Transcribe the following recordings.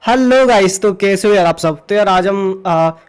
Hello guys, तो कैसे हो यार आप सब। तो यार आज हम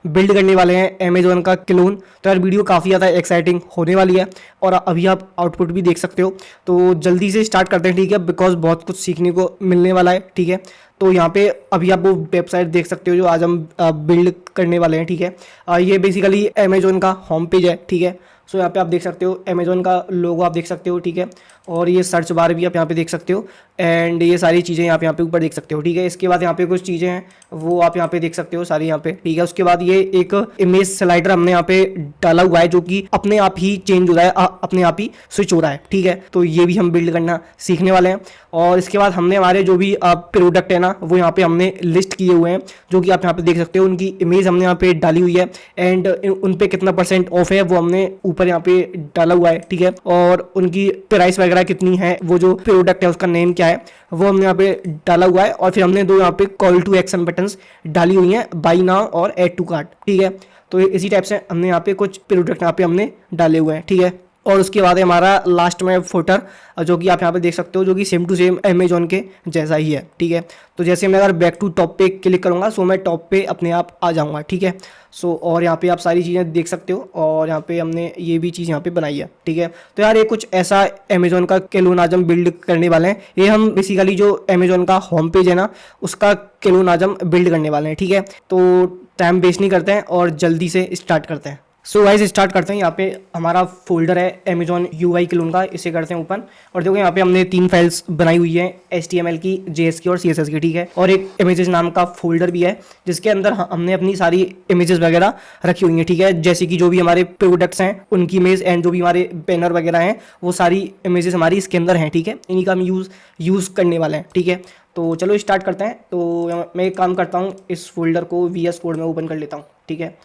बिल्ड करने वाले हैं अमेजोन का क्लोन। तो यार वीडियो काफ़ी ज़्यादा एक्साइटिंग होने वाली है और अभी आप आउटपुट भी देख सकते हो। तो जल्दी से स्टार्ट करते हैं, ठीक है, बिकॉज बहुत कुछ सीखने को मिलने वाला है, ठीक है। तो यहाँ पे अभी आप वो वेबसाइट देख सकते हो जो आज हम बिल्ड करने वाले हैं, ठीक है। ये बेसिकली अमेजोन का होम पेज है, ठीक है। सो यहाँ पे आप देख सकते हो अमेजोन का लोगो आप देख सकते हो, ठीक है। और ये सर्च बार भी आप यहाँ पे देख सकते हो एंड ये सारी चीज़ें यहाँ पे ऊपर देख सकते हो, ठीक है। इसके बाद यहाँ पे कुछ चीज़ें हैं वो आप यहाँ पे देख सकते हो सारी यहाँ पे, ठीक है। उसके बाद ये एक इमेज स्लाइडर हमने यहाँ पे डाला हुआ है जो कि अपने आप ही चेंज हो रहा है, अपने आप ही स्विच हो रहा है, ठीक है। तो ये भी हम बिल्ड करना सीखने वाले हैं। और इसके बाद हमने हमारे जो भी प्रोडक्ट है ना वो यहाँ पे हमने लिस्ट किए हुए हैं, जो कि आप यहाँ पे देख सकते हो। उनकी इमेज हमने यहाँ पे डाली हुई है एंड उन पे कितना % ऑफ है वो हमने ऊपर यहाँ पे डाला हुआ है, ठीक है। और उनकी प्राइस वगैरह कितनी है, वो जो प्रोडक्ट है उसका नेम क्या है वो हमने यहाँ पे डाला हुआ है। और फिर हमने दो यहाँ पे कॉल टू एक्शन बटन्स डाली हुई हैं, बाई नाउ और ऐड टू कार्ट, ठीक है। तो इसी टाइप से हमने यहाँ पे कुछ प्रोडक्ट यहाँ पे हमने डाले हुए हैं, ठीक है। और उसके बाद है हमारा लास्ट में फुटर, जो कि आप यहाँ पे देख सकते हो, जो कि सेम टू सेम अमेजोन के जैसा ही है, ठीक है। तो जैसे मैं अगर बैक टू टॉप पे क्लिक करूँगा सो मैं टॉप पे अपने आप आ जाऊँगा, ठीक है। सो और यहाँ पे आप सारी चीज़ें देख सकते हो और यहाँ पे हमने ये भी चीज़ यहाँ पे बनाई है, ठीक है। तो यार ये कुछ ऐसा अमेजोन का क्लोन आज हम बिल्ड करने वाले हैं। ये हम बेसिकली जो अमेजोन का होम पेज है ना उसका क्लोन आज हम बिल्ड करने वाले हैं, ठीक है। तो टाइम वेस्ट नहीं करते हैं और जल्दी से स्टार्ट करते हैं। सो गाइस स्टार्ट करते हैं। यहाँ पे हमारा फोल्डर है अमेजोन यूआई क्लोन का, इसे करते हैं ओपन। और देखो यहाँ पे हमने 3 फाइल्स बनाई हुई है, HTML की, JS की और CSS की, ठीक है। और एक इमेजेस नाम का फोल्डर भी है जिसके अंदर हमने अपनी सारी इमेजेस वगैरह रखी हुई हैं, ठीक है। जैसे कि जो भी हमारे प्रोडक्ट्स हैं उनकी इमेज एंड जो भी हमारे बैनर वगैरह हैं वो सारी इमेजेस हमारी इसके अंदर हैं, ठीक है। इन्हीं का हम यूज़ करने वाले हैं, ठीक है। तो चलो स्टार्ट करते हैं। तो मैं एक काम करता हूँ, इस फोल्डर को VS कोड में ओपन कर लेता हूँ, ठीक है।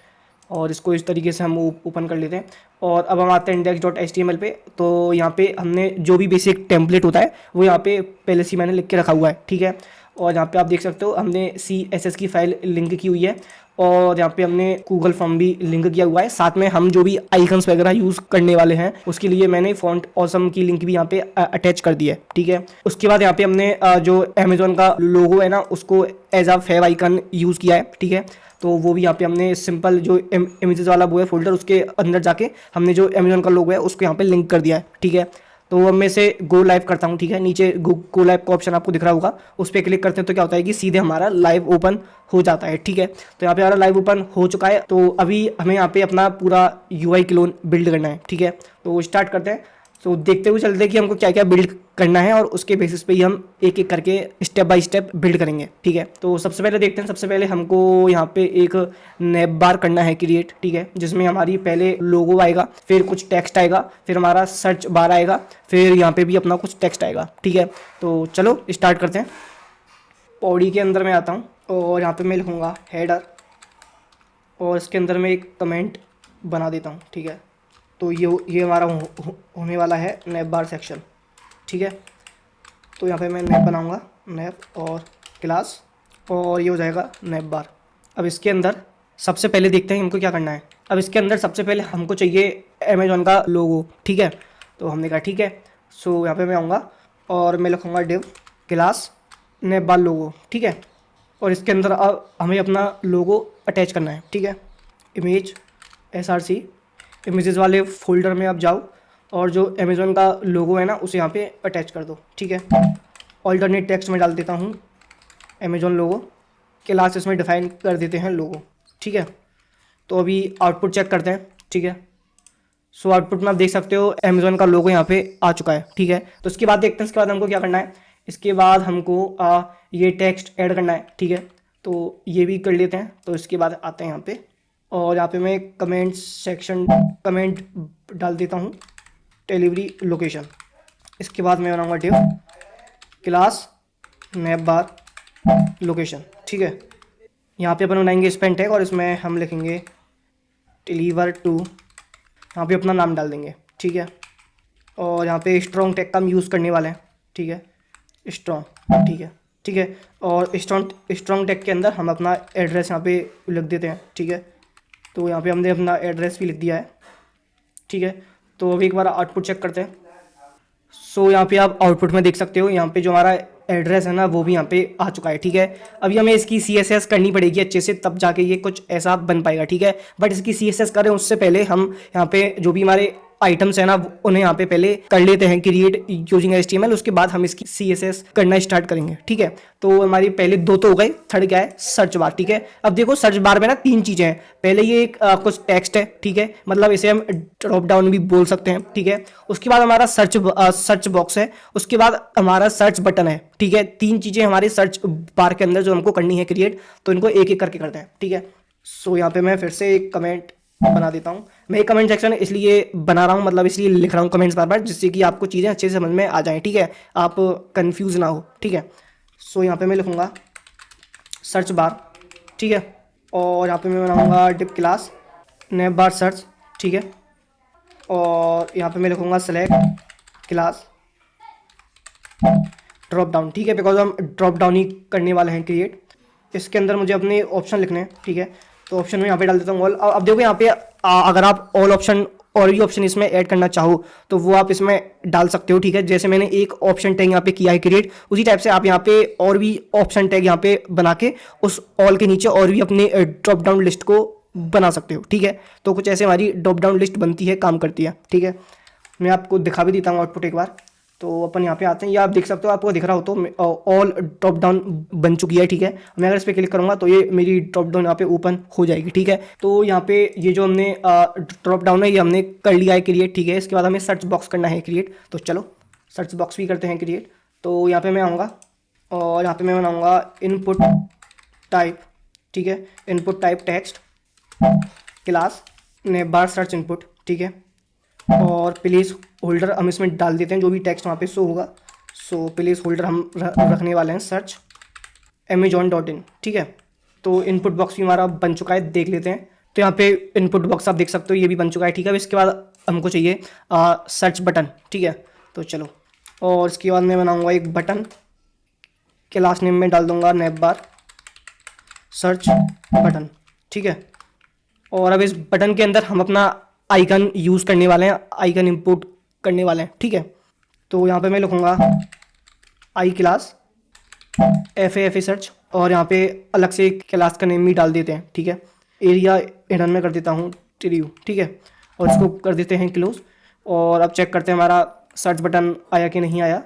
और इसको इस तरीके से हम ओपन कर लेते हैं। और अब हम आते हैं index.html पे। तो यहाँ पे हमने जो भी बेसिक टेम्पलेट होता है वो यहाँ पे पहले से मैंने लिख के रखा हुआ है, ठीक है। और यहाँ पे आप देख सकते हो हमने CSS की फाइल लिंक की हुई है और यहाँ पे हमने गूगल फॉर्म भी लिंक किया हुआ है। साथ में हम जो भी आइकन्स वगैरह यूज़ करने वाले हैं उसके लिए मैंने फॉन्ट ऑसम की लिंक भी यहाँ पे अटैच कर दी है, ठीक है। उसके बाद यहाँ पे हमने जो अमेजोन का लोगो है ना उसको as a favicon use किया है, ठीक है। तो वो भी यहाँ पे हमने सिंपल जो इमेजेस वाला वो है फोल्डर उसके अंदर जाके हमने जो अमेजोन का लोगो है उसको यहाँ पे लिंक कर दिया है, ठीक है। तो अब मैं से गो लाइव करता हूँ, ठीक है। नीचे गो लाइव का ऑप्शन आपको दिख रहा होगा, उस पर क्लिक करते हैं तो क्या होता है कि सीधे हमारा लाइव ओपन हो जाता है, ठीक है। तो यहाँ पे हमारा लाइव ओपन हो चुका है। तो अभी हमें यहाँ पे अपना पूरा यूआई क्लोन बिल्ड करना है, ठीक है। तो स्टार्ट करते हैं। तो देखते हुए चलते हैं कि हमको क्या क्या बिल्ड करना है और उसके बेसिस पे ही हम एक एक करके स्टेप बाय स्टेप बिल्ड करेंगे, ठीक है। तो सबसे पहले देखते हैं, सबसे पहले हमको यहाँ पे एक नैप बार करना है क्रिएट, ठीक है, जिसमें हमारी पहले लोगो आएगा, फिर कुछ टेक्स्ट आएगा, फिर हमारा सर्च बार आएगा, फिर यहाँ पे भी अपना कुछ टेक्स्ट आएगा, ठीक है। तो चलो स्टार्ट करते हैं। पॉडी के अंदर मैं आता हूँ और यहाँ पे मैं लिखूँगा हेडर और इसके अंदर मैं एक कमेंट बना देता हूँ, ठीक है। तो ये हमारा होने वाला है नैप बार सेक्शन, ठीक है। तो यहाँ पे मैं नैप बनाऊँगा, नैप और क्लास, और ये हो जाएगा नैप बार। अब इसके अंदर सबसे पहले देखते हैं इनको क्या करना है। अब इसके अंदर सबसे पहले हमको चाहिए अमेजोन का लोगो, ठीक है। तो हमने कहा ठीक है। सो यहाँ पे मैं आऊँगा और मैं लिखूँगा डिव क्लास नैप बार लोगो, ठीक है। और इसके अंदर अब हमें अपना लोगो अटैच करना है, ठीक है। इमेज SRC इमेजेस वाले फोल्डर में आप जाओ और जो अमेजोन का लोगो है ना उसे यहाँ पे अटैच कर दो, ठीक है। ऑल्टरनेट टेक्स्ट में डाल देता हूँ अमेजोन लोगो, क्लास इसमें डिफाइन कर देते हैं लोगो, ठीक है। तो अभी आउटपुट चेक करते हैं, ठीक है। सो आउटपुट में आप देख सकते हो अमेजोन का लोगो यहाँ पे आ चुका है, ठीक है। तो इसके बाद देखते हैं इसके बाद हमको क्या करना है। इसके बाद हमको ये टेक्स्ट ऐड करना है, ठीक है। तो ये भी कर लेते हैं। तो इसके बाद आते हैं यहाँ पे और यहाँ पे मैं कमेंट सेक्शन कमेंट डाल देता हूँ डिलीवरी लोकेशन। इसके बाद मैं बनाऊँगा डिव क्लास नैप बार लोकेशन, ठीक है। यहाँ पे अपन बनाएंगे स्पेन टैग और इसमें हम लिखेंगे डिलीवर टू, यहाँ पे अपना नाम डाल देंगे, ठीक है। और यहाँ पे स्ट्रॉन्ग टैग का हम यूज़ करने वाले हैं, ठीक है, स्ट्रॉन्ग, ठीक है, ठीक है। और स्ट्रॉन्ग टैग के अंदर हम अपना एड्रेस यहाँ पे लिख देते हैं, ठीक है। तो यहाँ पे हमने अपना एड्रेस भी लिख दिया है, ठीक है। तो अभी एक बार आउटपुट चेक करते हैं। सो यहाँ पे आप आउटपुट में देख सकते हो, यहाँ पे जो हमारा एड्रेस है ना वो भी यहाँ पे आ चुका है। ठीक है, अभी हमें इसकी CSS करनी पड़ेगी अच्छे से, तब जाके ये कुछ ऐसा बन पाएगा। ठीक है, बट इसकी CSS करें उससे पहले हम यहाँ पे जो भी हमारे आइटम्स है ना उन्हें यहाँ पे पहले कर लेते हैं क्रिएट यूजिंग HTML, उसके बाद हम इसकी CSS करना स्टार्ट करेंगे। ठीक है, तो हमारी पहले दो तो हो गए, थर्ड क्या है, सर्च बार। ठीक है, अब देखो सर्च बार में ना तीन चीजें हैं। पहले ये एक कुछ टेक्स्ट है, ठीक है, मतलब इसे हम ड्रॉप डाउन भी बोल सकते हैं। ठीक है, उसके बाद हमारा सर्च बॉक्स है, उसके बाद हमारा सर्च बटन है। ठीक है, तीन चीजें हमारे सर्च बार के अंदर जो हमको करनी है क्रिएट, तो इनको एक एक करके करते हैं। ठीक है, सो यहाँ पे मैं फिर से एक कमेंट बना देता हूँ। मैं एक कमेंट सेक्शन इसलिए बना रहा हूँ, मतलब इसलिए लिख रहा हूँ कमेंट्स बार बार, जिससे कि आपको चीज़ें अच्छे से समझ में आ जाएं। ठीक है, आप कंफ्यूज ना हो। ठीक है, सो यहाँ पे मैं लिखूँगा सर्च बार। ठीक है, और यहाँ पे मैं बनाऊँगा डिप क्लास नेव बार सर्च। ठीक है, और यहाँ पे मैं लिखूँगा सेलेक्ट क्लास ड्रॉप डाउन। ठीक है, बिकॉज हम ड्रॉप डाउन ही करने वाले हैं क्रिएट। इसके अंदर मुझे अपने ऑप्शन लिखने हैं। ठीक है, तो ऑप्शन में यहाँ पे डाल देता हूँ ऑल। अब देखो यहाँ पे अगर आप ऑल ऑप्शन और भी ऑप्शन इसमें ऐड करना चाहो तो वो आप इसमें डाल सकते हो। ठीक है, जैसे मैंने एक ऑप्शन टैग यहाँ पे किया है क्रिएट, उसी टाइप से आप यहाँ पे और भी ऑप्शन टैग यहाँ पे बना के उस ऑल के नीचे और भी अपने ड्रॉप डाउन लिस्ट को बना सकते हो। ठीक है, तो कुछ ऐसे हमारी ड्रॉप डाउन लिस्ट बनती है, काम करती है। ठीक है, मैं आपको दिखा भी देता हूँ आउटपुट एक बार। तो अपन यहाँ पे आते हैं, ये आप देख सकते हो, आपको दिख रहा हो तो ऑल ड्रॉप डाउन बन चुकी है। ठीक है, मैं अगर इस पर क्लिक करूँगा तो ये मेरी ड्रॉप डाउन यहाँ पे ओपन हो जाएगी। ठीक है, तो यहाँ पे ये जो हमने ड्रॉप डाउन है ये हमने कर लिया है क्रिएट। ठीक है, इसके बाद हमें सर्च बॉक्स करना है क्रिएट, तो चलो सर्च बॉक्स भी करते हैं क्रिएट। तो यहाँ पे मैं आऊँगा और यहाँ पे मैं बनाऊँगा इनपुट टाइप। ठीक है, इनपुट टाइप टेक्स्ट क्लास नेव बार सर्च इनपुट। ठीक है, और प्लेस होल्डर हम इसमें डाल देते हैं जो भी टेक्स्ट वहाँ पे शो होगा। सो प्लेस होल्डर हम रखने वाले हैं सर्च amazon.in। ठीक है, तो इनपुट बॉक्स भी हमारा बन चुका है, देख लेते हैं। तो यहाँ पे इनपुट बॉक्स आप देख सकते हो, ये भी बन चुका है। ठीक है, अब इसके बाद हमको चाहिए सर्च बटन। ठीक है, तो चलो, और इसके बाद मैं बनाऊँगा एक बटन, क्लास नेम में डाल दूँगा नेव बार सर्च बटन। ठीक है, और अब इस बटन के अंदर हम अपना आइकन यूज़ करने वाले हैं, आइकन इंपोर्ट करने वाले हैं। ठीक है, तो यहाँ पे मैं लिखूँगा आई क्लास FA सर्च, और यहाँ पे अलग से क्लास का नेम भी डाल देते हैं। ठीक है, एरिया हिडन में कर देता हूँ ट्रिव्यू। ठीक है, और इसको कर देते हैं क्लोज, और अब चेक करते हैं हमारा सर्च बटन आया कि नहीं आया।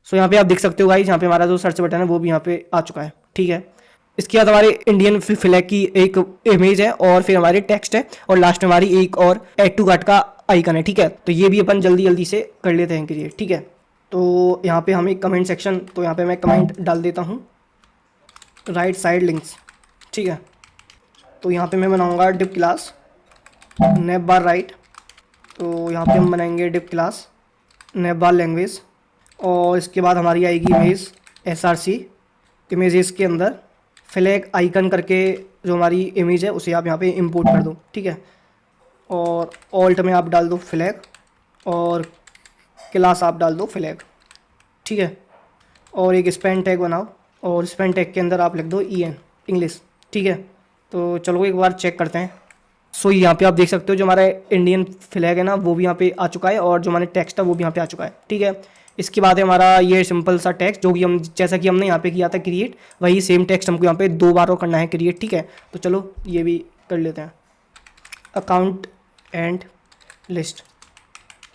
सो यहाँ पे आप देख सकते हो गाइस, यहाँ पे हमारा जो सर्च बटन है वो भी यहाँ पे आ चुका है। ठीक है, इसके बाद हमारे इंडियन फ्लैग की एक इमेज है, और फिर हमारे टेक्स्ट है, और लास्ट में हमारी एक और ऐड टू कार्ट का आइकन है। ठीक है, तो ये भी अपन जल्दी जल्दी से कर लेते हैं क्रिएट। ठीक है, तो यहाँ पे हमें कमेंट सेक्शन, तो यहाँ पे मैं कमेंट डाल देता हूँ राइट साइड लिंक्स। ठीक है, तो यहाँ पे मैं बनाऊँगा डिप क्लास नेव बार राइट, तो यहाँ पे हम बनाएंगे डिप क्लास नेव बार लैंग्वेज, और इसके बाद हमारी आएगी इमेज SRC इमेजेस के अंदर फ्लैग आइकन करके जो हमारी इमेज है उसे आप यहाँ पे इंपोर्ट कर दो। ठीक है, और ऑल्ट में आप डाल दो फ्लैग, और क्लास आप डाल दो फ्लैग। ठीक है, और एक स्पेन टैग बनाओ, और स्पेन टैग के अंदर आप लिख दो EN इंग्लिश। ठीक है, तो चलो एक बार चेक करते हैं। सो यहाँ पे आप देख सकते हो जो हमारा इंडियन फ्लैग है ना वो भी यहाँ पे आ चुका है, और जो हमारे टेक्स्ट है वो भी यहाँ पे आ चुका है। ठीक है, इसके बाद है हमारा ये सिंपल सा टेक्स्ट, जो कि हम जैसा कि हमने यहाँ पे किया था क्रिएट, वही सेम टेक्स्ट हमको यहाँ पे 2 बार और करना है क्रिएट। ठीक है, तो चलो ये भी कर लेते हैं, अकाउंट एंड लिस्ट।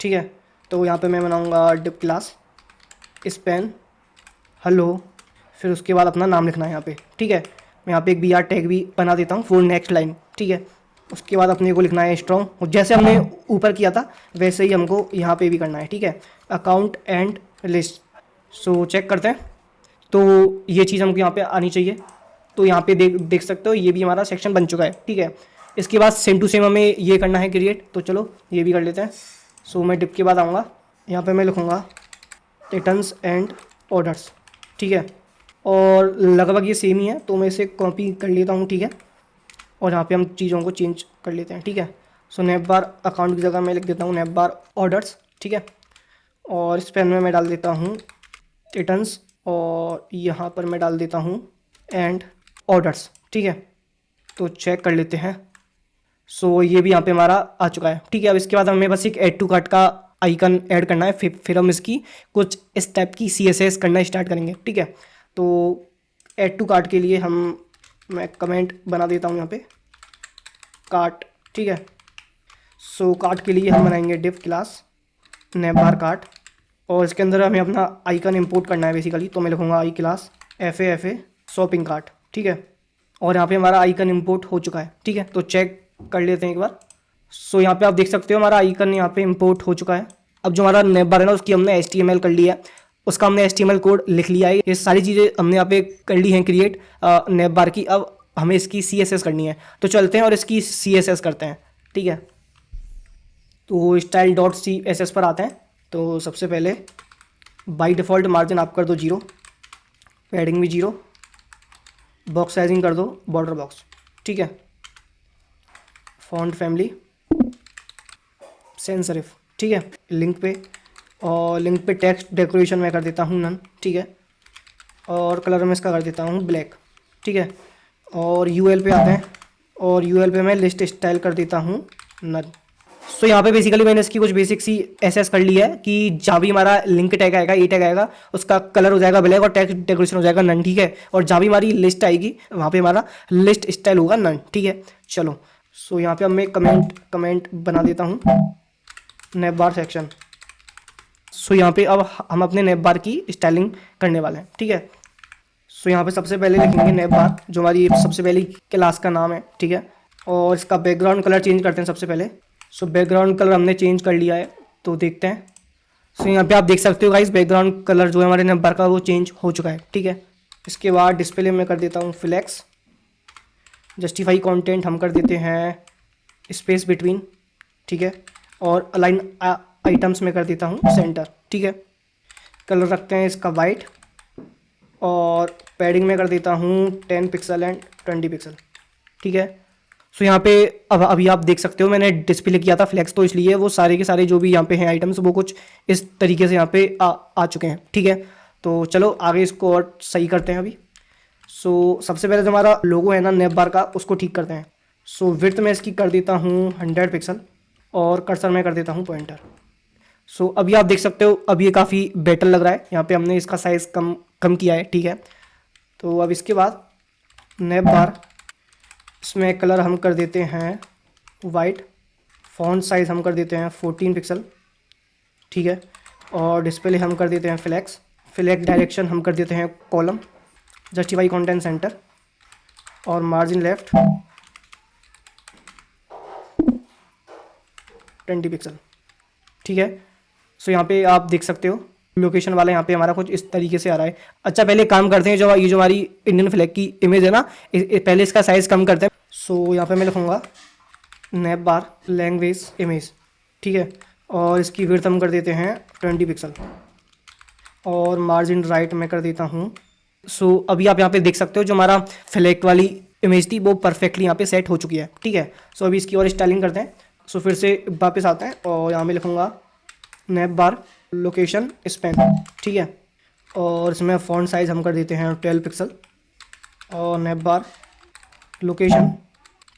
ठीक है, तो यहाँ पे मैं बनाऊँगा डिप क्लास स्पेन हेलो, फिर उसके बाद अपना नाम लिखना है यहाँ पे। ठीक है, मैं यहाँ पे एक BR टैग भी बना देता हूँ फॉर नेक्स्ट लाइन। ठीक है, उसके बाद अपने को लिखना है स्ट्रॉन्ग, जैसे हमने ऊपर किया था वैसे ही हमको यहाँ पे भी करना है। ठीक है, account and list. So check करते हैं, तो ये चीज़ हमको यहाँ पे आनी चाहिए। तो यहाँ पे देख सकते हो ये भी हमारा सेक्शन बन चुका है। ठीक है, इसके बाद सेम टू सेम हमें ये करना है क्रिएट, तो चलो ये भी कर लेते हैं। सो मैं डिप के बाद आऊँगा, यहाँ पे मैं लिखूँगा रिटर्न्स एंड ऑर्डर्स। ठीक है, और लगभग ये सेम ही है, तो मैं इसे कॉपी कर लेता हूँ। ठीक है, और यहाँ पे हम चीज़ों को चेंज कर लेते हैं। ठीक है, सो नेव बार अकाउंट की जगह मैं लिख देता हूँ नेव बार ऑर्डर्स। ठीक है, और इस पेन में मैं डाल देता हूँ रिटर्न्स, और यहाँ पर मैं डाल देता हूँ एंड ऑर्डर्स। ठीक है, तो चेक कर लेते हैं। सो ये भी यहाँ पे हमारा आ चुका है। ठीक है, अब इसके बाद हमें बस एक ऐड टू कार्ट का आइकन ऐड करना है, फिर हम इसकी कुछ इस टाइप की CSS करना स्टार्ट करेंगे, ठीक है। तो ऐड टू कार्ट के लिए मैं कमेंट बना देता हूँ यहाँ पे कार्ट, ठीक है। सो कार्ट के लिए हम बनाएंगे डिव क्लास नेमबार कार्ट, और इसके अंदर हमें अपना आइकन इंपोर्ट करना है बेसिकली। तो मैं लिखूँगा आई क्लास FA शॉपिंग कार्ट, ठीक है। और यहाँ पे हमारा आइकन इंपोर्ट हो चुका है, ठीक है। तो चेक कर लेते हैं एक बार। सो यहाँ पे आप देख सकते हो हमारा आइकन यहाँ पे इंपोर्ट हो चुका है। अब जो हमारा नेम बार है ना, उसकी हमने HTML कर लिया है, उसका हमने HTML कोड लिख लिया है। ये सारी चीज़ें हमने यहाँ पे कर ली हैं क्रिएट नेम बार की। अब हमें इसकी CSS करनी है, तो चलते हैं और इसकी CSS करते हैं, ठीक है। तो style.css पर आते हैं। तो सबसे पहले बाई डिफ़ॉल्ट मार्जिन आप कर दो 0, पैडिंग भी 0, बॉक्स साइजिंग कर दो बॉर्डर बॉक्स, ठीक है। फॉन्ट फैमिली सैंस सेरिफ, ठीक है। लिंक पे टेक्स्ट डेकोरेशन में कर देता हूँ नन, ठीक है। और कलर में इसका कर देता हूँ ब्लैक, ठीक है। और UL पे आते हैं, और UL पे मैं लिस्ट स्टाइल कर देता हूँ नन। सो यहाँ पे बेसिकली मैंने इसकी कुछ बेसिक सी SS कर ली है कि जहाँ भी हमारा लिंक टैग आएगा, ई टैग आएगा, उसका कलर हो जाएगा ब्लैक और टेक्स्ट डेकोरेशन हो जाएगा नन, ठीक है। और जहाँ भी हमारी लिस्ट आएगी वहाँ पे हमारा लिस्ट स्टाइल होगा नन, ठीक है। चलो, सो यहाँ पे अब मैं कमेंट बना देता हूँ नेम बार सेक्शन। सो यहाँ पे अब हम अपने नेम बार की स्टाइलिंग करने वाले हैं, ठीक है। सो यहाँ पे सबसे पहले लिखेंगे नेम बार, जो हमारी सबसे पहली क्लास का नाम है, ठीक है। और इसका बैकग्राउंड कलर चेंज करते हैं सबसे पहले। सो बैकग्राउंड कलर हमने चेंज कर लिया है, तो देखते हैं। सो यहाँ पे आप देख सकते हो गाइस, बैकग्राउंड कलर जो है हमारे नेम बार का वो चेंज हो चुका है, ठीक है। इसके बाद डिस्प्ले में कर देता हूँ फ्लेक्स, जस्टिफाई कंटेंट हम कर देते हैं स्पेस बिटवीन, ठीक है। और अलाइन आइटम्स में कर देता हूँ सेंटर, ठीक है। कलर रखते हैं इसका वाइट, और पैडिंग में कर देता हूँ 10 पिक्सल एंड 20 पिक्सल, ठीक है। सो यहाँ पे अभी आप देख सकते हो मैंने डिस्प्ले किया था फ्लेक्स, तो इसलिए वो सारे के सारे जो भी यहाँ पे हैं आइटम्स वो कुछ इस तरीके से यहाँ पे आ चुके हैं, ठीक है। तो चलो आगे इसको और सही करते हैं अभी। सो सबसे पहले जो हमारा लोगो है ना नेम बार का, उसको ठीक करते हैं। सो विड्थ में इसकी कर देता हूँ 100 पिक्सल, और कर्सर में कर देता हूँ पॉइंटर। सो अभी आप देख सकते हो अब ये काफ़ी बेटर लग रहा है। यहाँ पे हमने इसका साइज़ कम किया है, ठीक है। तो अब इसके बाद नेम बार, इसमें कलर हम कर देते हैं वाइट, फॉन्ट साइज़ हम कर देते हैं 14 पिक्सल, ठीक है। और डिस्प्ले हम कर देते हैं फ्लैक्स डायरेक्शन हम कर देते हैं कॉलम, जस्टिफाई कंटेंट सेंटर, और मार्जिन लेफ्ट 20 पिक्सल, ठीक है। सो यहाँ पे आप देख सकते हो लोकेशन वाला यहाँ पे हमारा कुछ इस तरीके से आ रहा है। अच्छा, पहले काम करते हैं, जो हमारी इंडियन फ्लैग की इमेज है ना, पहले इसका साइज़ कम करते हैं। सो यहाँ पे मैं लिखूँगा नेम बार लैंग्वेज इमेज, ठीक है। और इसकी विड्थ हम कर देते हैं 20 पिक्सल, और मार्जिन राइट में कर देता हूँ। सो अभी आप यहाँ पे देख सकते हो जो हमारा फ्लैग वाली इमेज थी वो परफेक्टली यहाँ पे सेट हो चुकी है, ठीक है। सो अभी इसकी और स्टाइलिंग करते हैं। सो फिर से वापस आते हैं, और यहाँ पे लिखूँगा नेम बार लोकेशन स्पैन, ठीक है। और इसमें फ़ॉन्ट साइज़ हम कर देते हैं 12 पिक्सल, और नेम बार लोकेशन,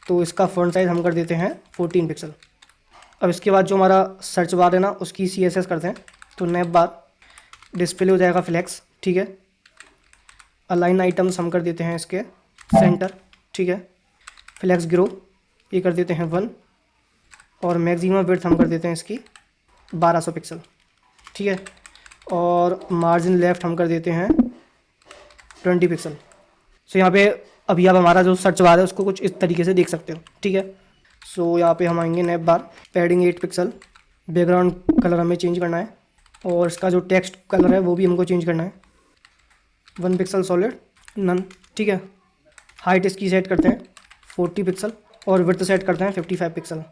तो इसका फ़ॉन्ट साइज़ हम कर देते हैं 14 पिक्सल। अब इसके बाद जो हमारा सर्च बार है ना, उसकी CSS करते हैं। तो नेम बार डिस्प्ले हो जाएगा फ्लैक्स, ठीक है। अलाइन आइटम्स हम कर देते हैं इसके सेंटर, ठीक है। फ्लैक्स ग्रो ये कर देते हैं 1, और मैक्सिमम विड्थ हम कर देते हैं इसकी 1200 पिक्सल, ठीक है। और मार्जिन लेफ्ट हम कर देते हैं 20 पिक्सल। सो यहाँ पे अभी आप हमारा जो सर्च बार है उसको कुछ इस तरीके से देख सकते हो, ठीक है। सो यहाँ पे हम आएंगे name bar, padding 8 pixel, background colour हमें चेंज करना है, और इसका जो टेक्स्ट कलर है वो भी हमको चेंज करना है 1 पिक्सल सॉलिड नन, ठीक है। हाइट इसकी सेट करते हैं 40 पिक्सल, और विड्थ सेट करते हैं 55 पिक्सल,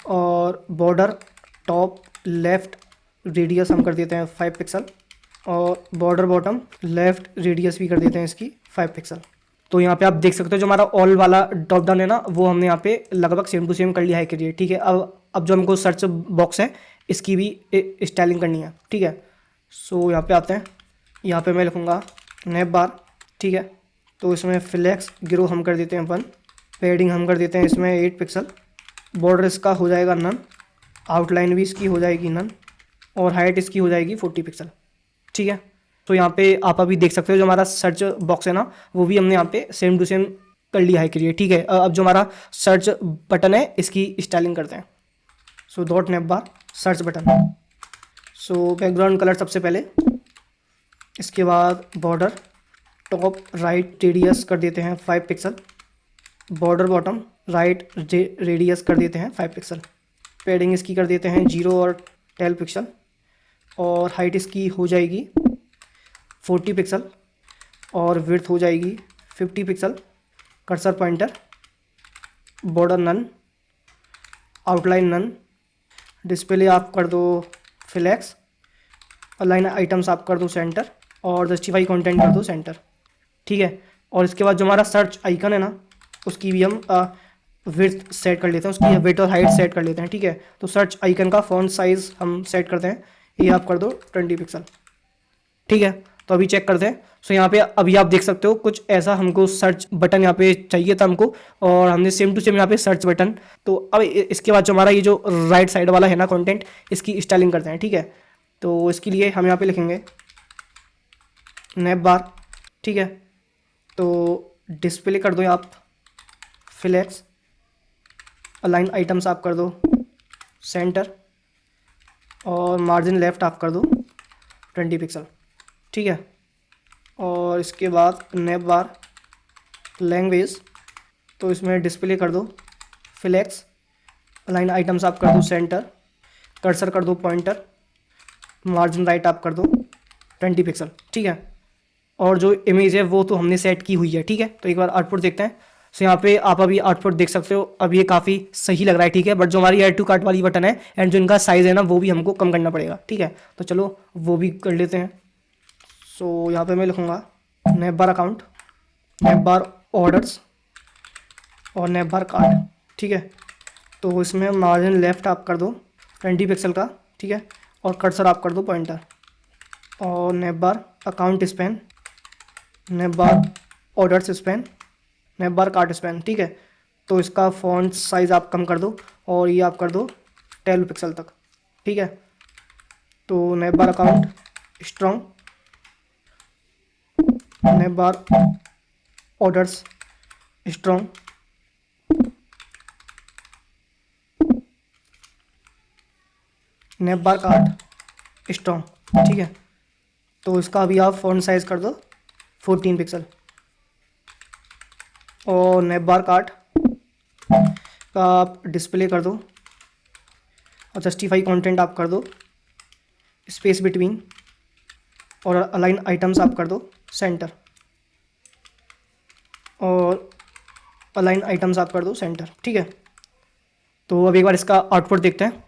और बॉर्डर टॉप लेफ़्ट रेडियस हम कर देते हैं 5 पिक्सल, और बॉर्डर बॉटम लेफ़्ट रेडियस भी कर देते हैं इसकी 5 पिक्सल। तो यहाँ पे आप देख सकते हो जो हमारा ऑल वाला ड्रॉप डाउन है ना, वो हमने यहाँ पे लगभग सेम टू सेम कर लिया है क्रिएट, ठीक है। अब जो हमको सर्च बॉक्स है इसकी भी स्टाइलिंग करनी है, ठीक है। सो यहाँ पे आते हैं, यहाँ पे मैं लिखूँगा नेम बार, ठीक है। तो इसमें फ्लैक्स ग्रो हम कर देते हैं 1, पैडिंग हम कर देते हैं इसमें 8 पिक्सल, बॉर्डर इसका हो जाएगा नन, आउटलाइन भी इसकी हो जाएगी नन, और हाइट इसकी हो जाएगी 40 पिक्सल। ठीक है, तो यहाँ पे आप अभी देख सकते हो जो हमारा सर्च बॉक्स है ना, वो भी हमने यहाँ पे सेम टू सेम कर लिया है क्रिएट। ठीक है, अब जो हमारा सर्च बटन है इसकी स्टाइलिंग करते हैं। So dot nav bar search button. So background colour सबसे पहले, इसके बाद बॉर्डर टॉप राइट रेडियस कर देते हैं 5 pixel, border bottom right radius कर देते हैं 5 पिक्सल, पैडिंग इसकी कर देते हैं 0 और 12 पिक्सल, और हाइट इसकी हो जाएगी 40 पिक्सल, और विड्थ हो जाएगी 50 pixel. Cursor pointer, border none, outline none, display आप कर दो फ्लैक्स, अलाइन आइटम्स आप कर दो सेंटर, और जस्टिफाई कंटेंट कर दो सेंटर। ठीक है, और इसके बाद जो हमारा सर्च आइकन है ना, उसकी भी हम विड्थ सेट कर लेते हैं, उसकी विड्थ और हाइट सेट कर लेते हैं। ठीक है, तो सर्च आइकन का फॉन्ट साइज़ हम सेट करते हैं, ये आप कर दो 20 पिक्सल। ठीक है, तो अभी चेक करते हैं। सो यहाँ पे अभी आप देख सकते हो कुछ ऐसा हमको सर्च बटन यहाँ पे चाहिए था हमको, और हमने सेम टू सेम यहाँ पे सर्च बटन। तो अब इसके बाद जो हमारा ये जो राइट साइड वाला है ना कंटेंट, इसकी स्टाइलिंग करते हैं। ठीक है, तो इसके लिए हम यहाँ पे लिखेंगे नेप बार। ठीक है, तो डिस्प्ले कर दो आप फ्लैक्स, अलाइन आइटम्स आप कर दो सेंटर, और मार्जिन लेफ्ट आप कर दो 20 पिक्सल। ठीक है, और इसके बाद नेप बार लैंग्वेज, तो इसमें डिस्प्ले कर दो फ्लैक्स, अलाइन आइटम्स आप कर दो सेंटर, कर्सर कर दो पॉइंटर, मार्जिन राइट आप कर दो 20 पिक्सल। ठीक है, और जो इमेज है वो तो हमने सेट की हुई है। ठीक है, तो एक बार आउटपुट देखते हैं। सो यहाँ पे आप अभी आउटपुट देख सकते हो, अब ये काफ़ी सही लग रहा है। ठीक है, बट जो हमारी ऐड टू कार्ट वाली बटन है एंड जो इनका साइज़ है ना, वो भी हमको कम करना पड़ेगा। ठीक है, तो चलो वो भी कर लेते हैं। सो यहाँ पे मैं लिखूँगा नेप बार अकाउंट, नेप बार ऑर्डर्स, और नेप बार कार्ड। ठीक है, तो इसमें मार्जिन लेफ्ट आप कर दो 20 पिक्सल का। ठीक है, और कर्सर आप कर दो पॉइंटर, और नेप बार अकाउंट स्पैन, नेप बार ऑर्डर्स स्पैन, नेप बार कार्ड स्पैन। ठीक है, तो इसका फॉन्ट साइज़ आप कम कर दो, और ये आप कर दो 12 पिक्सल तक। ठीक है, तो नेप बार अकाउंट स्ट्रॉन्ग, नेप बार ऑर्डर्स स्ट्रॉन्ग, नेप बार कार्ड स्ट्रॉन्ग। ठीक है, तो इसका अभी आप फॉन्ट साइज़ कर दो 14 पिक्सल, और नेप बार कार्ड का आप डिस्प्ले कर दो, और जस्टिफाई कंटेंट आप कर दो स्पेस बिटवीन, और अलाइन आइटम्स आप कर दो सेंटर, और अलाइन आइटम्स आप कर दो सेंटर। ठीक है, तो अब एक बार इसका आउटपुट देखते हैं।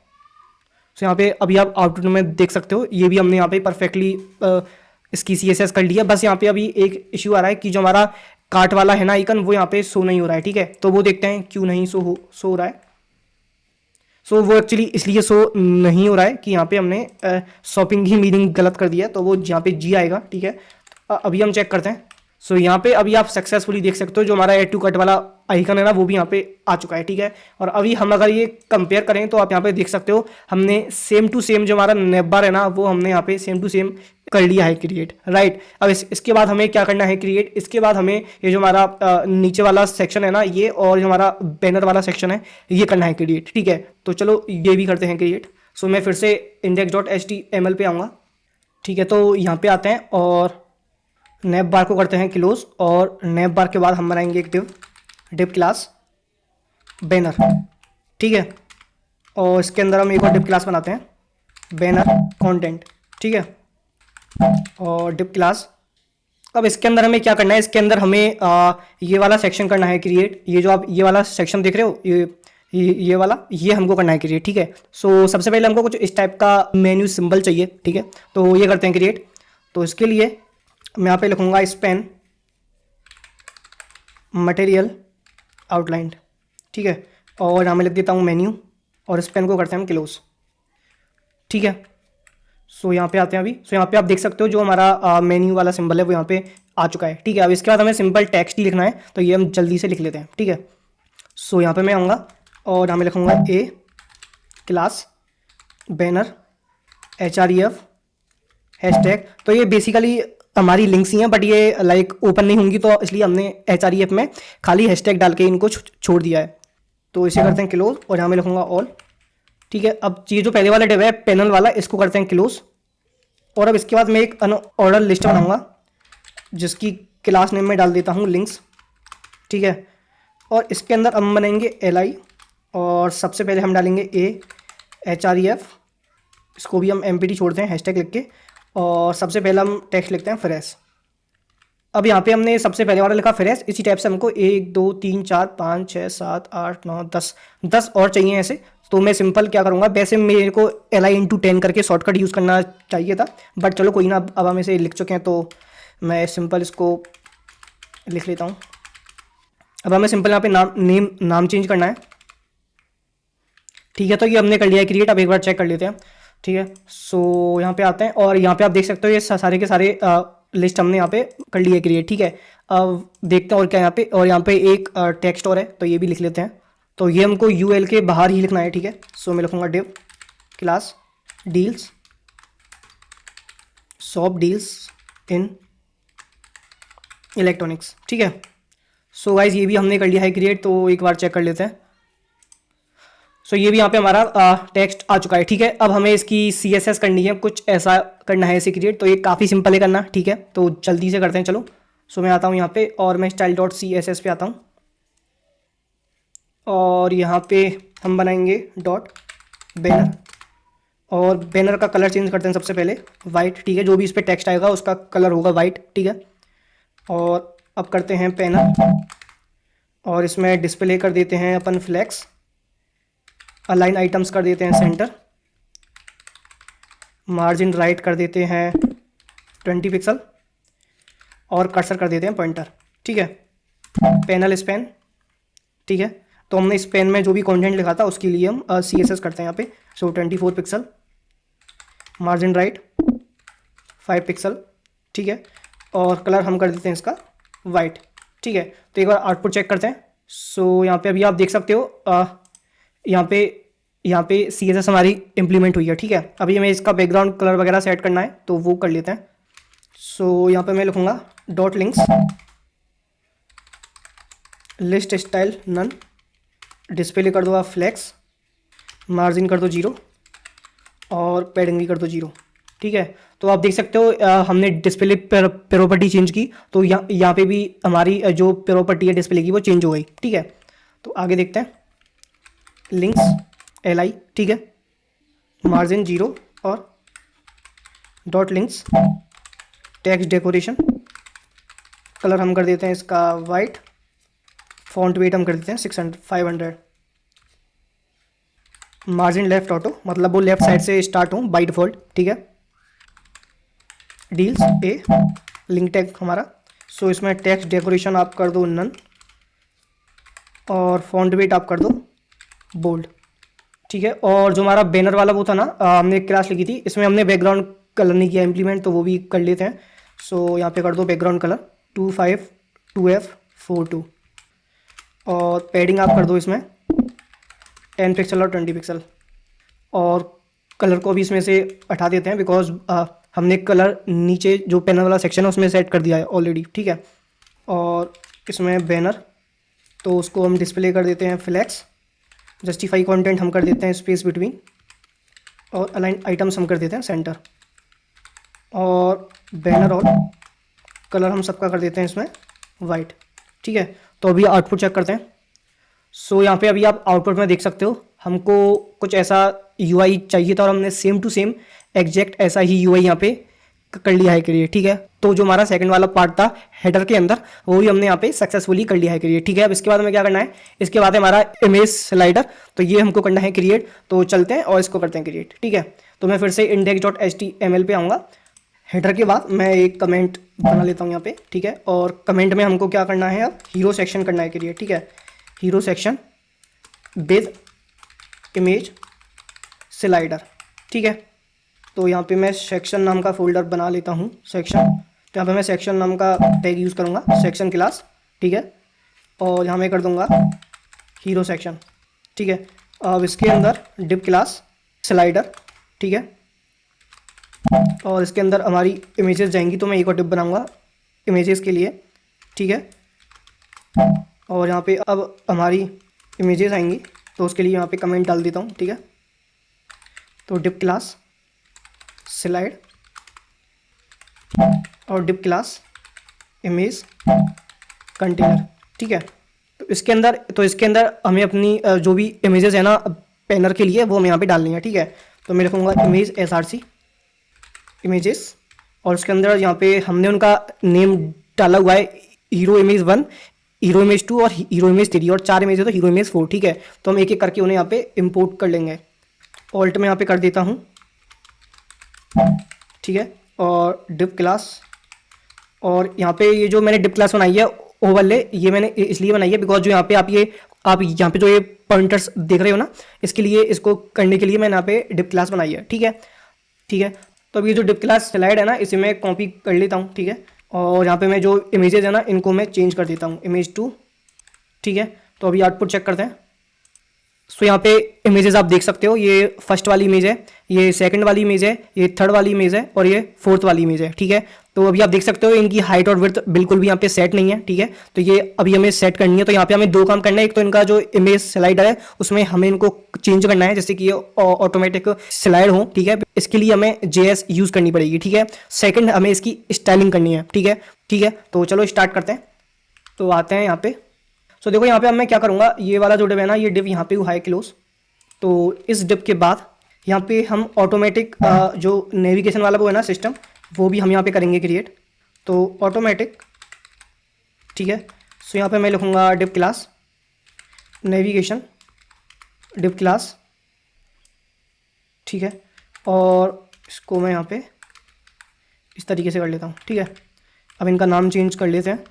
तो यहाँ पे अभी आप आउटपुट में देख सकते हो, ये भी हमने यहाँ पे परफेक्टली इसकी CSS कर लिया। बस यहाँ पे अभी एक इश्यू आ रहा है कि जो हमारा कार्ट वाला है ना आइकन, वो यहाँ पे शो नहीं हो रहा है। ठीक है, तो वो देखते हैं क्यों नहीं शो हो रहा है। सो वो एक्चुअली इसलिए शो नहीं हो रहा है कि यहाँ पे हमने शॉपिंग ही मीनिंग गलत कर दिया है, तो वो यहाँ पे जी आएगा। ठीक है, अभी हम चेक करते हैं। सो यहाँ पे अभी आप सक्सेसफुली देख सकते हो जो हमारा ऐड टू कार्ट वाला आइकन है ना, वो भी यहाँ पे आ चुका है। ठीक है, और अभी हम अगर ये कंपेयर करें तो आप यहाँ पे देख सकते हो हमने सेम टू सेम जो हमारा नेप बार है ना, वो हमने यहाँ पे सेम टू सेम कर लिया है क्रिएट। राइट, अब इसके बाद हमें क्या करना है क्रिएट, इसके बाद हमें ये जो हमारा नीचे वाला सेक्शन है ना ये, और जो हमारा बैनर वाला सेक्शन है ये करना है क्रिएट। ठीक है, तो चलो ये भी करते हैं क्रिएट। सो मैं फिर से index.html पे आऊँगा। ठीक है, तो यहाँ पे आते हैं और नेप बार को करते हैं क्लोज, और नेप बार के बाद हम बनाएंगे एक डिव क्लास बैनर। ठीक है, और इसके अंदर हम एक और डिव क्लास बनाते हैं बैनर कंटेंट। ठीक है, और डिव क्लास। अब इसके अंदर हमें क्या करना है, इसके अंदर हमें ये वाला सेक्शन करना है क्रिएट। ये जो आप ये वाला सेक्शन देख रहे हो, ये वाला, ये हमको करना है क्रिएट। ठीक है, सो सबसे पहले हमको कुछ इस टाइप का मेन्यू सिंबल चाहिए। ठीक है, तो ये करते हैं क्रिएट। तो इसके लिए मैं यहाँ पे लिखूँगा स्पैन मटेरियल आउटलाइंड। ठीक है, और यहाँ मैं लिख देता हूँ मेन्यू, और स्पैन को करते हैं हम क्लोज। ठीक है, सो यहाँ पे आते हैं अभी। सो यहाँ पे आप देख सकते हो जो हमारा मेन्यू वाला सिंबल है वो यहाँ पे आ चुका है। ठीक है, अब इसके बाद हमें सिंपल टेक्स्ट ही लिखना है, तो ये हम जल्दी से लिख लेते हैं। ठीक है, सो यहाँ पे मैं आऊँगा और यहाँ मैं लिखूँगा ए क्लास बैनर href हैशटैग। तो ये बेसिकली हमारी लिंक्स ही हैं, बट ये लाइक ओपन नहीं होंगी, तो इसलिए हमने href में खाली हैशटैग डाल के इनको छोड़ दिया है। तो इसे करते हैं क्लोज और यहाँ में लिखूंगा ऑल। ठीक है, अब ये जो पहले वाला डिव है पैनल वाला, इसको करते हैं क्लोज। और अब इसके बाद मैं एक अनऑर्डर लिस्ट बनाऊंगा जिसकी क्लास नेम में डाल देता हूँ लिंक्स। ठीक है, और इसके अंदर हम बनाएंगे li, और सबसे पहले हम डालेंगे href, इसको भी हम empty छोड़ते हैं हैशटैग लिख के, और सबसे पहले हम टेक्स्ट लिखते हैं फ्रेश। अब यहाँ पे हमने सबसे पहले वाला लिखा फ्रेश, इसी टाइप से हमको 1 2 3 4 5 6 7 8 9 10 और चाहिए ऐसे। तो मैं सिंपल क्या करूँगा, वैसे मेरे को li×10 करके शॉर्टकट यूज़ करना चाहिए था, बट चलो कोई ना, अब हम इसे लिख चुके हैं तो मैं सिंपल इसको लिख लेता हूँ। अब हमें सिंपल यहाँ पे नाम चेंज करना है। ठीक है, तो ये हमने कर लिया है क्रिएट। अब एक बार चेक कर लेते हैं। ठीक है, सो यहाँ पे आते हैं और यहाँ पे आप देख सकते हो ये सारे के सारे लिस्ट हमने यहाँ पे कर लिए क्रिएट। ठीक है, अब देखते हैं और क्या यहाँ पे, और यहाँ पे एक टेक्स्ट और है तो ये भी लिख लेते हैं। तो ये हमको यूएल के बाहर ही लिखना है। ठीक है, सो मैं लिखूँगा div class deals shop deals in electronics. ठीक है, सो गाइज ये भी हमने कर लिया है क्रिएट, तो एक बार चेक कर लेते हैं। सो ये भी यहाँ पे हमारा टेक्स्ट आ चुका है। ठीक है, अब हमें इसकी CSS करनी है, कुछ ऐसा करना है इसे क्रिएट। तो ये काफ़ी सिंपल है करना। ठीक है, तो जल्दी से करते हैं चलो। सो मैं आता हूँ यहाँ पे और मैं style.css पे आता हूँ, और यहाँ पे हम बनाएंगे डॉट बैनर, और बैनर का कलर चेंज करते हैं सबसे पहले वाइट। ठीक है, जो भी इस पर टेक्स्ट आएगा उसका कलर होगा वाइट। ठीक है, और अब करते हैं पैनल, और इसमें डिस्प्ले कर देते हैं अपन फ्लैक्स, अलाइन आइटम्स कर देते हैं सेंटर, मार्जिन राइट कर देते हैं 20 पिक्सल, और कर्सर कर देते हैं पॉइंटर। ठीक है, पैनल स्पैन। ठीक है, तो हमने स्पैन में जो भी कंटेंट लिखा था उसके लिए हम CSS करते हैं यहाँ पे। सो 24 पिक्सल, मार्जिन राइट 5 पिक्सल। ठीक है, और कलर हम कर देते हैं इसका वाइट। ठीक है, तो एक बार आउटपुट चेक करते हैं। सो यहाँ पे अभी आप देख सकते हो यहाँ पे CSS हमारी इम्प्लीमेंट हुई है। ठीक है, अभी हमें इसका बैकग्राउंड कलर वगैरह सेट करना है तो वो कर लेते हैं। सो यहाँ पे मैं लिखूँगा dot links list style none, display कर दो आप फ्लैक्स, मार्जिन कर दो 0, और पैडिंग भी कर दो 0। ठीक है, तो आप देख सकते हो हमने डिस्प्ले प्रॉपर्टी चेंज की, तो यहाँ पे भी हमारी जो प्रॉपर्टी है डिस्प्ले की वो चेंज हो गई। ठीक है, तो आगे देखते हैं लिंक्स li। ठीक है, मार्जिन 0 और dot links text decoration, colour हम कर देते हैं इसका वाइट, फॉन्ट वेट हम कर देते हैं 500, मार्जिन लेफ्ट ऑटो, मतलब वो लेफ्ट साइड से स्टार्ट हो बाई डिफॉल्ट। ठीक है, डील्स लिंक टैग हमारा। सो इसमें टेक्स्ट डेकोरेशन आप कर दो नन, और फॉन्ट वेट आप कर दो बोल्ड। ठीक है, और जो हमारा बैनर वाला वो था ना, हमने एक क्लास लिखी थी, इसमें हमने बैकग्राउंड कलर नहीं किया इम्प्लीमेंट, तो वो भी कर लेते हैं। सो यहाँ पे कर दो बैकग्राउंड कलर 252F42, और पैडिंग आप कर दो इसमें 10 पिक्सल और 20 पिक्सल, और कलर को भी इसमें से हटा देते हैं बिकॉज हमने कलर नीचे जो पैनल वाला सेक्शन है उसमें सेट कर दिया है ऑलरेडी। ठीक है, और इसमें बैनर तो उसको हम डिस्प्ले कर देते हैं फ्लैक्स, जस्टिफाई कंटेंट हम कर देते हैं स्पेस बिटवीन, और अलाइन आइटम्स हम कर देते हैं सेंटर, और बैनर और कलर हम सबका कर देते हैं इसमें वाइट। ठीक है, तो अभी आउटपुट चेक करते हैं। सो यहाँ पे अभी आप आउटपुट में देख सकते हो हमको कुछ ऐसा UI चाहिए था, और हमने सेम टू सेम एग्जैक्ट ऐसा ही UI यहाँ पे कर लिया है क्रिएट। ठीक है, तो जो हमारा सेकंड वाला पार्ट था हेडर के अंदर वो भी हमने यहाँ पे सक्सेसफुली कर लिया है क्रिएट। ठीक है, अब इसके बाद हमें क्या करना है, इसके बाद है हमारा इमेज स्लाइडर, तो ये हमको करना है क्रिएट। तो चलते हैं और इसको करते हैं क्रिएट। ठीक है, तो मैं फिर से index.html पे आऊँगा। हेडर के बाद मैं एक कमेंट बना लेता हूँ यहाँ पे। ठीक है, और कमेंट में हमको क्या करना है, अब हीरो सेक्शन करना है क्रिएट। ठीक है, hero section with image slider. ठीक है, तो यहाँ पे मैं सेक्शन नाम का फोल्डर बना लेता हूँ सेक्शन, तो यहाँ पे मैं सेक्शन नाम का टैग यूज़ करूँगा, सेक्शन क्लास। ठीक है, और यहाँ मैं कर दूँगा हीरो सेक्शन। ठीक है, अब इसके अंदर डिव क्लास स्लाइडर। ठीक है, और इसके अंदर हमारी इमेजेस जाएंगी, तो मैं एक और डिप बनाऊंगा इमेजेस के लिए, ठीक है। और यहाँ पे अब हमारी इमेजेस आएंगी, तो उसके लिए यहाँ पे कमेंट डाल देता हूँ, ठीक है। तो डिप क्लास स्लाइड और डिप क्लास इमेज कंटेनर, ठीक है। तो इसके अंदर हमें अपनी जो भी इमेजेस है ना पैनर के लिए, वो हमें यहाँ पे डालनी है, ठीक है। तो मैं लिखूँगा इमेज SRC इमेजेस, और उसके अंदर यहाँ पे हमने उनका नेम डाला हुआ है हीरो इमेज 1, हीरो इमेज 2 और हीरो इमेज 3, और 4 इमेज है तो हीरो इमेज 4, ठीक है। तो हम एक एक करके उन्हें यहाँ पे इंपोर्ट कर लेंगे। ऑल्ट में यहाँ पे कर देता हूँ, ठीक है। और डिप क्लास, और यहाँ पे ये जो मैंने डिप क्लास बनाई है ओवरले, ये मैंने इसलिए बनाई है बिकॉज जो यहाँ पे आप यहाँ पे जो ये पॉइंटर्स देख रहे हो ना, इसके लिए, इसको करने के लिए मैंने यहाँ पे डिप क्लास बनाई है, ठीक है, ठीक है। तो अब ये जो डिप क्लास स्लाइड है ना, इसे मैं कॉपी कर लेता हूँ, ठीक है। और यहाँ पे मैं जो इमेजेस है ना, इनको मैं चेंज कर देता हूँ, इमेज 2, ठीक है। तो अभी आउटपुट चेक करते हैं। सो यहाँ पे इमेजेस आप देख सकते हो, ये फर्स्ट वाली इमेज है, ये सेकंड वाली इमेज है, ये थर्ड वाली इमेज है, और ये फोर्थ वाली इमेज है, ठीक है। तो अभी आप देख सकते हो इनकी हाइट और विड्थ बिल्कुल भी यहाँ पे सेट नहीं है, ठीक है। तो ये अभी हमें सेट करनी है। तो यहाँ पे हमें दो काम करना है, एक तो इनका जो इमेज स्लाइडर है उसमें हमें इनको चेंज करना है, जैसे कि ये ऑटोमेटिक स्लाइड हो, ठीक है। इसके लिए हमें JS यूज़ करनी पड़ेगी, ठीक है। सेकेंड, हमें इसकी स्टाइलिंग करनी है, ठीक है, ठीक है। तो चलो स्टार्ट करते हैं। तो आते हैं यहाँ पे। सो देखो यहाँ पे अब मैं क्या करूँगा, ये वाला जो डिप है ना, ये डिप यहाँ पे हुआ है क्लोज। तो इस डिप के बाद यहाँ पे हम ऑटोमेटिक जो नेविगेशन वाला वो है ना सिस्टम, वो भी हम यहाँ पे करेंगे क्रिएट। तो ऑटोमेटिक, ठीक है। सो यहाँ पे मैं लिखूँगा div class navigation div class, ठीक है। और इसको मैं यहाँ पे इस तरीके से कर लेता हूँ, ठीक है। अब इनका नाम चेंज कर लेते हैं,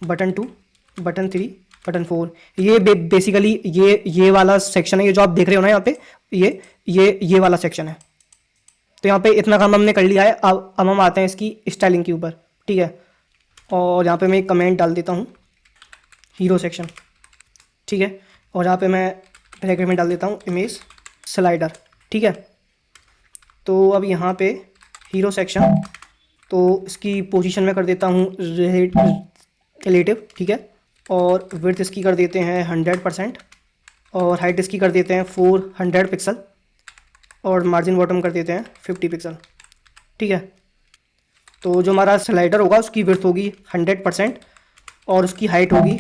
बटन 2, बटन 3, बटन 4। ये बेसिकली ये वाला सेक्शन है, ये जो आप देख रहे हो ना यहाँ पे, ये वाला सेक्शन है। तो यहाँ पे इतना काम हमने कर लिया है। अब हम आते हैं इसकी स्टाइलिंग के ऊपर, ठीक है। और यहाँ पे मैं एक कमेंट डाल देता हूँ, हीरो सेक्शन, ठीक है। और यहाँ पे मैं ब्रैकेट में डाल देता हूँ इमेज स्लाइडर, ठीक है। तो अब यहाँ पे हीरो सेक्शन, तो इसकी पोजीशन में कर देता हूँ रिलेटिव, ठीक है। और विड्थ इसकी कर देते हैं 100%, और हाइट इसकी कर देते हैं 400 पिक्सल, और मार्जिन बॉटम कर देते हैं 50 पिक्सल, ठीक है। तो जो हमारा स्लाइडर होगा उसकी विड्थ होगी 100% और उसकी हाइट होगी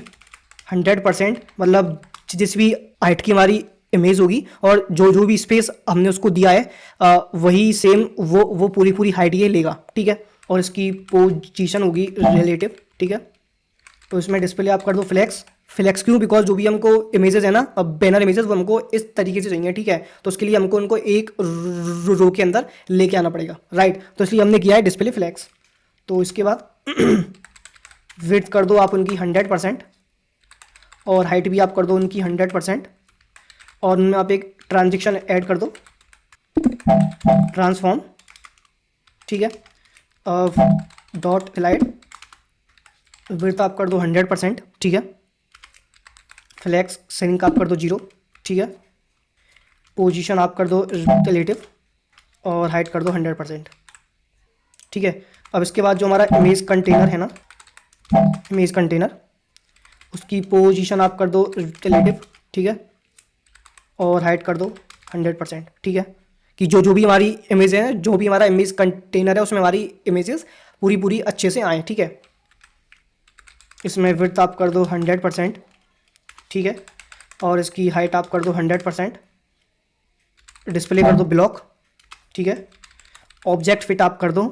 100%, मतलब जिस भी हाइट की हमारी इमेज होगी और जो भी स्पेस हमने उसको दिया है वही सेम वो पूरी हाइट ये लेगा, ठीक है। और इसकी पोजीशन होगी रिलेटिव, ठीक है। तो इसमें डिस्प्ले आप कर दो फ्लैक्स क्यों, बिकॉज जो भी हमको इमेजेस है ना, अब बैनर इमेजेस, वो हमको इस तरीके से चाहिए, ठीक है। तो उसके लिए हमको उनको एक रो के अंदर लेके आना पड़ेगा, राइट। तो इसलिए हमने किया है डिस्प्ले फ्लैक्स। तो इसके बाद विड्थ कर दो आप उनकी 100%, और हाइट भी आप कर दो उनकी 100%, और उनमें आप एक ट्रांजिशन ऐड कर दो, ट्रांसफॉर्म, ठीक है, डॉट स्लाइड, विड्थ आप कर दो 100%, ठीक है। फ्लैक्स सिंक आप कर दो 0, ठीक है। पोजीशन आप कर दो रिलेटिव, और हाइट कर दो 100%, ठीक है। अब इसके बाद जो हमारा इमेज कंटेनर है ना, इमेज कंटेनर, उसकी पोजीशन आप कर दो रिलेटिव, ठीक है। और हाइट कर दो 100%, ठीक है। कि जो भी हमारी इमेज है, जो भी हमारा इमेज कंटेनर है, उसमें हमारी इमेजेस पूरी अच्छे से आए, ठीक है। इसमें विड्थ आप कर दो 100%, ठीक है। और इसकी हाइट आप कर दो 100%, डिस्प्ले कर दो ब्लॉक, ठीक है। ऑब्जेक्ट फिट आप कर दो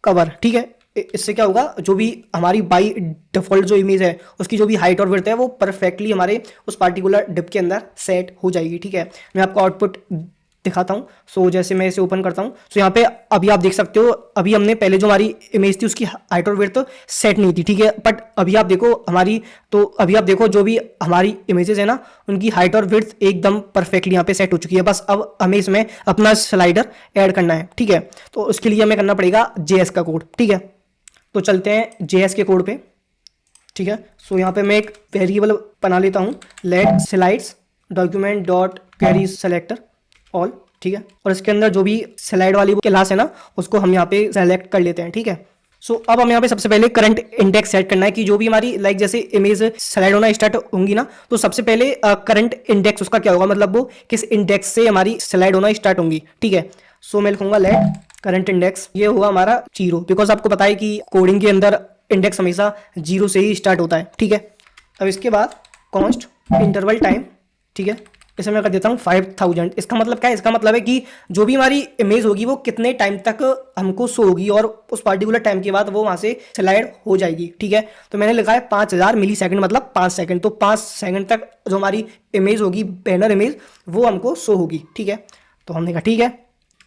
कवर, ठीक है। इससे क्या होगा, जो भी हमारी बाई डिफ़ॉल्ट जो इमेज है उसकी जो भी हाइट और विड्थ है वो परफेक्टली हमारे उस पार्टिकुलर डिप के अंदर सेट हो जाएगी, ठीक है। मैं आपको आउटपुट दिखाता हूँ। सो जैसे मैं इसे ओपन करता हूँ, सो यहाँ पे अभी आप देख सकते हो, अभी हमने पहले जो हमारी इमेज थी उसकी हाइट और विड्थ सेट नहीं थी, ठीक है। बट अभी आप देखो अभी आप देखो जो भी हमारी इमेजेस है ना, उनकी हाइट और विड्थ एकदम परफेक्टली यहाँ पे सेट हो चुकी है। बस अब हमें इसमें अपना स्लाइडर ऐड करना है, ठीक है। तो उसके लिए हमें करना पड़ेगा JS का कोड, ठीक है। तो चलते हैं JS के कोड पे, ठीक है। सो यहाँ पे मैं एक वेरिएबल बना लेता हूँ, let slides document dot query selector all, ठीक है। और इसके अंदर जो भी स्लाइड वाली क्लास है ना उसको हम यहाँ पे सेलेक्ट कर लेते हैं, ठीक है। सो अब हम यहाँ पे सबसे पहले करंट इंडेक्स सेट करना है कि जो भी हमारी लाइक जैसे इमेज स्लाइड होना स्टार्ट होंगी ना, तो सबसे पहले करंट इंडेक्स उसका क्या होगा, मतलब वो किस इंडेक्स से हमारी स्लाइड होना स्टार्ट होंगी, ठीक है। सो मैं लिखूंगा लेट करंट इंडेक्स, ये होगा हमारा 0, बिकॉज आपको पता है कि कोडिंग के अंदर इंडेक्स हमेशा 0 से ही स्टार्ट होता है, ठीक है। अब इसके बाद कॉन्स्ट इंटरवल टाइम, ठीक है, इसे मैं कर देता हूँ 5000। इसका मतलब क्या है, इसका मतलब है कि जो भी हमारी इमेज होगी वो कितने टाइम तक हमको शो होगी और उस पर्टिकुलर टाइम के बाद वो वहाँ से स्लाइड हो जाएगी, ठीक है। तो मैंने लिखा है 5000 मिली सेकेंड, मतलब 5 सेकंड, तो 5 सेकंड तक जो हमारी इमेज होगी, बैनर इमेज, वो हमको शो होगी, ठीक है। तो हमने कहा ठीक है।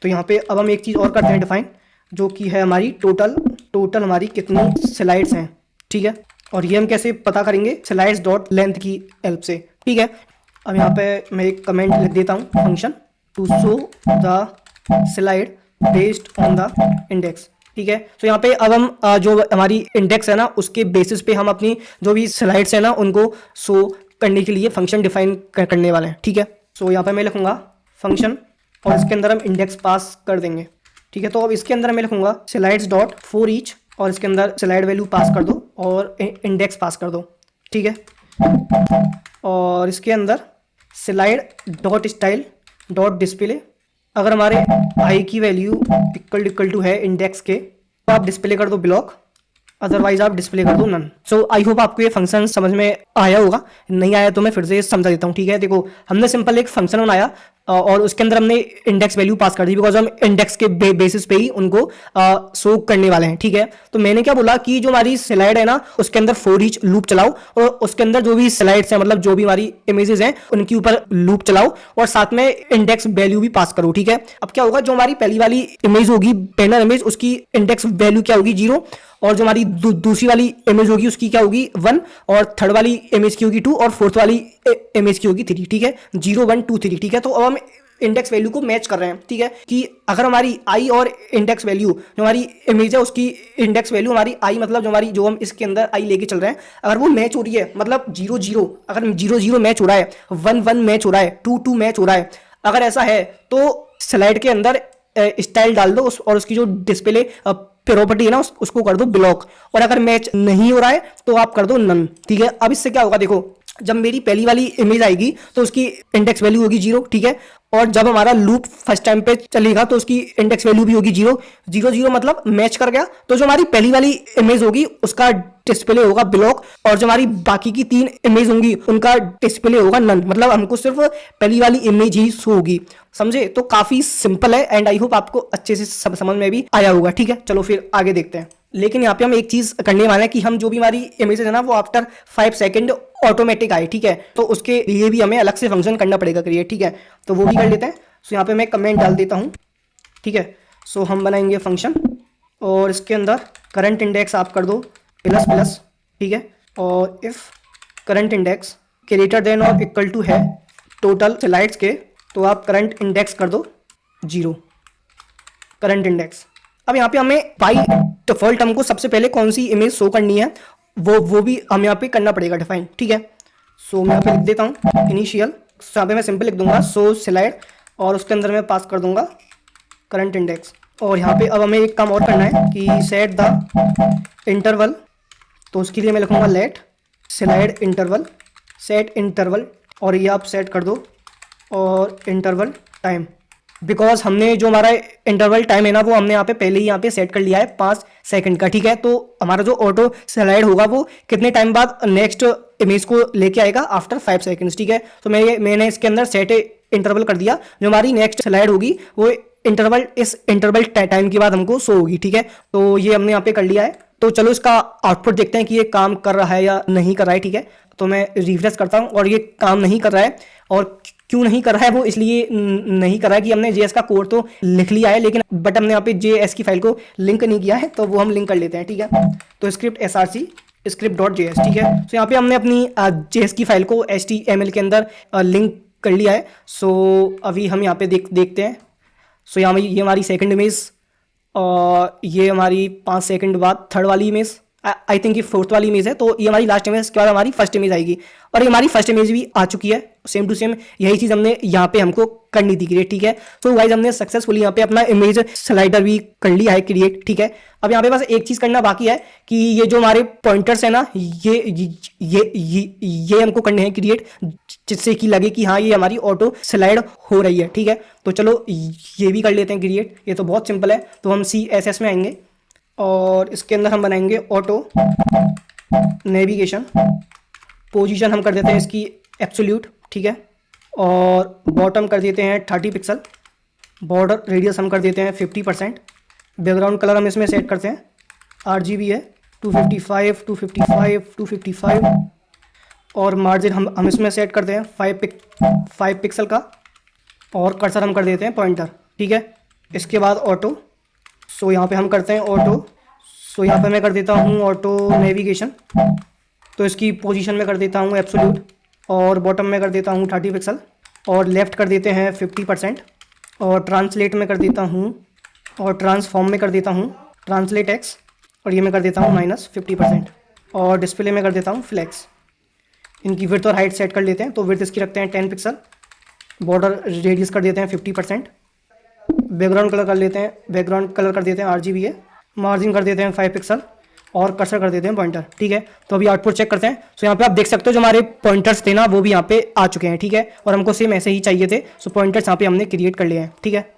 तो यहाँ पे अब हम एक चीज़ और करते हैं डिफाइन, जो कि है हमारी टोटल हमारी कितनी स्लाइड्स हैं, ठीक है। और ये हम कैसे पता करेंगे, स्लाइड्स डॉट लेंथ की हेल्प से, ठीक है। अब यहाँ पे मैं एक कमेंट लिख देता हूँ, function to show the slide based on the index, ठीक है। तो यहाँ पे अब हम जो हमारी इंडेक्स है ना उसके बेसिस पे हम अपनी जो भी स्लाइड्स है ना उनको शो करने के लिए फंक्शन डिफाइन करने वाले हैं, ठीक है। सो यहाँ पे मैं लिखूंगा फंक्शन और इसके अंदर हम इंडेक्स पास कर देंगे, ठीक है। तो अब इसके अंदर मैं लिखूंगा स्लाइड्स डॉट फॉर ईच और इसके अंदर स्लाइड वैल्यू पास कर दो और इंडेक्स पास कर दो, ठीक है। और इसके अंदर slide dot style dot display, अगर हमारे आई की वैल्यू इक्वल टू है इंडेक्स के तो आप डिस्प्ले कर दो ब्लॉक, अदरवाइज आप डिस्प्ले कर दो नन। सो आई होप आपको ये फंक्शन समझ में आया होगा, नहीं आया तो मैं फिर से समझा देता हूँ, ठीक है। देखो हमने सिंपल एक फंक्शन बनाया और उसके अंदर हमने इंडेक्स वैल्यू पास कर दी, बिकॉज हम इंडेक्स के बेसिस पे ही उनको शो करने वाले हैं, ठीक है। तो मैंने क्या बोला कि जो हमारी स्लाइड है ना उसके अंदर फॉर ईच लूप चलाओ और उसके अंदर जो भी स्लाइड्स हैं, मतलब जो भी हमारी इमेजेस हैं उनके ऊपर लूप चलाओ और साथ में इंडेक्स वैल्यू भी पास करो, ठीक है। अब क्या होगा, जो हमारी पहली वाली इमेज होगी बैनर इमेज, उसकी इंडेक्स वैल्यू क्या होगी 0, और जो हमारी दूसरी वाली इमेज होगी उसकी क्या होगी 1, और थर्ड वाली इमेज की होगी 2, और फोर्थ वाली इमेज की होगी 3, ठीक है। 0 1 2 3, ठीक है। तो अब हम इंडेक्स वैल्यू को मैच कर रहे हैं, ठीक है, कि अगर हमारी आई और इंडेक्स वैल्यू जो हमारी इमेज है उसकी इंडेक्स वैल्यू हमारी आई, मतलब जो हमारी जो हम इसके अंदर आई लेके चल रहे हैं, अगर वो मैच हो रही है, मतलब 0 0, अगर 0 0 मैच हो रहा है, 1 1 मैच हो रहा है, 2 2 मैच हो रहा है, अगर ऐसा है तो स्लाइड के अंदर स्टाइल डाल दो और उसकी जो डिस्प्ले प्रॉपर्टी है ना उसको कर दो ब्लॉक, और अगर मैच नहीं हो रहा है तो आप कर दो नन, ठीक है। अब इससे क्या होगा, देखो जब मेरी पहली वाली इमेज आएगी तो उसकी इंडेक्स वैल्यू होगी 0, ठीक है। और जब हमारा लूप फर्स्ट टाइम पे चलेगा तो उसकी इंडेक्स वैल्यू भी होगी 0 0 0, मतलब मैच कर गया। तो जो हमारी पहली वाली इमेज होगी उसका डिस्प्ले होगा ब्लॉक, और जो हमारी बाकी की 3 इमेज होंगी उनका डिस्प्ले होगा नन, मतलब हमको सिर्फ पहली वाली इमेज ही शो होगी, समझे। तो काफी सिंपल है एंड आई होप आपको अच्छे से समझ में भी आया होगा, ठीक है। चलो फिर आगे देखते हैं। लेकिन यहाँ पे हम एक चीज करने वाले हैं कि हम जो भी हमारी इमेजेस है ना वो आफ्टर 5 सेकंड ऑटोमेटिक आए, ठीक है। तो उसके लिए भी हमें अलग से फंक्शन करना पड़ेगा क्रिएट, ठीक है। तो वो भी कर लेते हैं। सो यहाँ पे मैं कमेंट डाल देता हूँ, ठीक है। सो हम बनाएंगे फंक्शन और इसके अंदर करंट इंडेक्स आप कर दो ++, ठीक है। और if current index greater than और इक्वल टू है टोटल स्लाइड्स के, तो आप करंट इंडेक्स कर दो 0, करंट इंडेक्स। अब यहाँ पे हमें बाई डिफॉल्ट हमको सबसे पहले कौन सी इमेज शो करनी है वो भी हम यहाँ पे करना पड़ेगा डिफाइन, ठीक है। सो मैं यहाँ पे लिख देता हूँ इनिशियल, यहाँ पे मैं सिंपल लिख दूंगा शो स्लाइड और उसके अंदर मैं पास कर दूंगा करंट इंडेक्स। और यहाँ पे अब हमें एक काम और करना है कि सेट द इंटरवल, तो उसके लिए मैं लिखूंगा let slide interval, set interval, और ये आप सेट कर दो और इंटरवल टाइम, बिकॉज हमने जो हमारा इंटरवल टाइम है ना वो हमने यहाँ पे पहले ही यहाँ पे सेट कर लिया है 5 सेकंड का, ठीक है। तो हमारा जो ऑटो स्लाइड होगा वो कितने टाइम बाद नेक्स्ट इमेज को लेके आएगा, आफ्टर 5 सेकंड्स, ठीक है। तो मैंने इसके अंदर सेट इंटरवल कर दिया, जो हमारी नेक्स्ट स्लाइड होगी वो इस इंटरवल टाइम के बाद हमको शो होगी, ठीक है। तो ये हमने यहाँ पे कर लिया है। तो चलो इसका आउटपुट देखते हैं कि ये काम कर रहा है या नहीं कर रहा है, ठीक है। तो मैं रिफ्रेश करता हूँ और ये काम नहीं कर रहा है, और क्यों नहीं कर रहा है वो इसलिए नहीं कर रहा है कि हमने जेएस का कोड तो लिख लिया है, लेकिन बट हमने यहाँ पे जेएस की फाइल को लिंक नहीं किया है, तो वो हम लिंक कर लेते हैं, ठीक है। तो स्क्रिप्ट src script.js, ठीक है। तो यहाँ पे हमने अपनी जेएस की फाइल को HTML के अंदर लिंक कर लिया है। सो अभी हम यहाँ पे देखते हैं। सो यहाँ ये हमारी सेकंड इमेज और ये हमारी 5 सेकंड बाद थर्ड वाली इमेज, आई थिंक ये फोर्थ वाली इमेज है, तो ये हमारी लास्ट इमेज, इसके बाद हमारी फर्स्ट इमेज आएगी। और ये हमारी फर्स्ट इमेज भी आ चुकी है, सेम टू सेम यही चीज़ हमने यहाँ पे हमको करनी थी क्रिएट, ठीक है। तो गाइस हमने सक्सेसफुली यहाँ पे अपना इमेज स्लाइडर भी कर लिया है क्रिएट, ठीक है। अब यहाँ पे बस एक चीज़ करना बाकी है कि ये जो हमारे पॉइंटर्स है ना, ये हमको करने हैं क्रिएट, जिससे कि लगे कि हाँ ये हमारी ऑटो स्लाइड हो रही है, ठीक है। तो चलो ये भी कर लेते हैं क्रिएट, ये तो बहुत सिंपल है। तो हम CSS में आएंगे और इसके अंदर हम बनाएंगे ऑटो नेविगेशन, पोजीशन हम कर देते हैं इसकी एब्सोल्यूट, ठीक है। और बॉटम कर देते हैं 30 पिक्सल, बॉर्डर रेडियस हम कर देते हैं 50%, बैकग्राउंड कलर हम इसमें सेट करते हैं RGB है 255 255 255, और मार्जिन हम इसमें सेट करते हैं 5 पिक्सल का, और कर्सर हम कर देते हैं पॉइंटर, ठीक है। इसके बाद ऑटो, सो यहाँ पे हम करते हैं ऑटो, सो यहाँ पे मैं कर देता हूँ ऑटो नेविगेशन, तो इसकी पोजीशन में कर देता हूँ एब्सोल्यूट, और बॉटम में कर देता हूँ 30 पिक्सल, और लेफ़्ट कर देते हैं 50%, और ट्रांसलेट में कर देता हूँ, और ट्रांसफॉर्म में कर देता हूँ ट्रांसलेट एक्स, और ये मैं कर देता हूँ -50%, और डिस्प्ले में कर देता हूँ फ्लैक्स। इनकी विड्थ और हाइट सेट कर लेते हैं, तो विड्थ इसकी रखते हैं 10 पिक्सल, बॉर्डर रेडियस कर देते हैं 50%, बैकग्राउंड कलर कर लेते हैं, बैकग्राउंड कलर कर देते हैं RGB है, मार्जिन कर देते हैं 5 पिक्सल, और कर्सर कर देते हैं पॉइंटर, ठीक है। तो अभी आउटपुट चेक करते हैं। सो यहाँ पे आप देख सकते हो जो हमारे पॉइंटर्स थे ना वो भी यहाँ पे आ चुके हैं, ठीक है। और हमको सेम ऐसे ही चाहिए थे, सो पॉइंटर्स यहाँ पे हमने क्रिएट कर लिए हैं, ठीक है,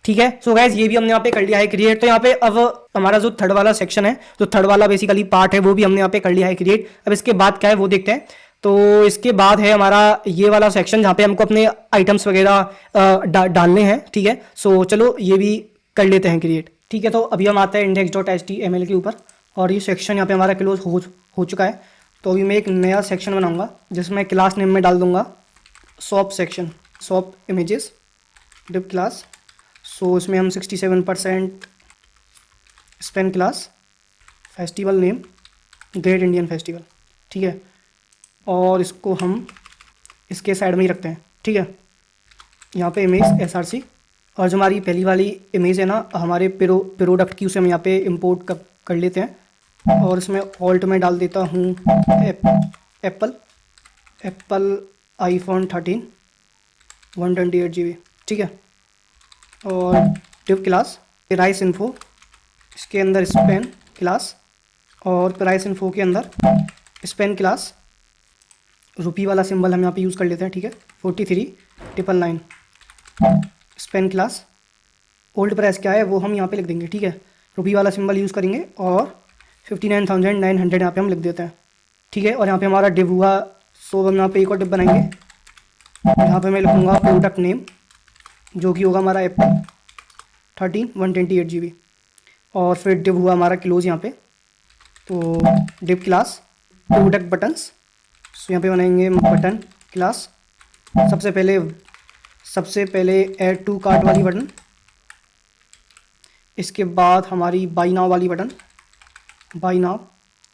ठीक है। सो गाइज ये भी हमने यहाँ पे कर लिया है क्रिएट। तो यहाँ पे अब हमारा जो थर्ड वाला सेक्शन है, जो थर्ड वाला बेसिकली पार्ट है, वो भी हमने यहाँ पे कर लिया है क्रिएट। अब इसके बाद क्या है वो देखते हैं। तो इसके बाद है हमारा ये वाला सेक्शन जहाँ पे हमको अपने आइटम्स वगैरह डालने हैं, ठीक है। सो चलो ये भी कर लेते हैं क्रिएट, ठीक है। तो अभी हम आते हैं index.html के ऊपर, और ये सेक्शन यहाँ पे हमारा क्लोज हो चुका है। तो अभी मैं एक नया सेक्शन बनाऊंगा जिसमें क्लास नेम में डाल दूंगा shop section, shop images div class. So इसमें हम 67% span class, festival name great Indian festival, ठीक है। और इसको हम इसके साइड में ही रखते हैं, ठीक है। यहाँ पे इमेज SRC, और जो हमारी पहली वाली इमेज है ना हमारे प्रोडक्ट की, उसे हम यहाँ पे इंपोर्ट कर लेते हैं, और इसमें ऑल्ट में डाल देता हूँ एप्पल iPhone 13 128 GB, ठीक है। और डिव क्लास प्राइस इन्फो, इसके अंदर स्पेन क्लास, और प्राइस इन्फो के अंदर स्पेन क्लास, रुपी वाला सिंबल हम यहाँ पे यूज़ कर लेते हैं, ठीक है। 43,999 स्पेन क्लास, ओल्ड प्राइस क्या है वो हम यहाँ पे लिख देंगे, ठीक है। रुपी वाला सिंबल यूज़ करेंगे, और 59,900 यहाँ पे हम लिख देते हैं, ठीक है। और यहाँ पे हमारा डिव हुआ, सो हम यहाँ पे एक और डिव बनाएंगे। यहाँ पे मैं लिखूँगा प्रोडक्ट नेम, जो कि होगा हमारा एप्पल 13 128 GB, और फिर डिव हुआ हमारा क्लोज यहाँ पे। तो डिव क्लास प्रोडक्ट बटन्स, सो यहाँ पे बनाएंगे बटन क्लास। सबसे पहले ऐड टू कार्ट वाली बटन, इसके बाद हमारी बाई नाउ वाली बटन, बाई नाउ,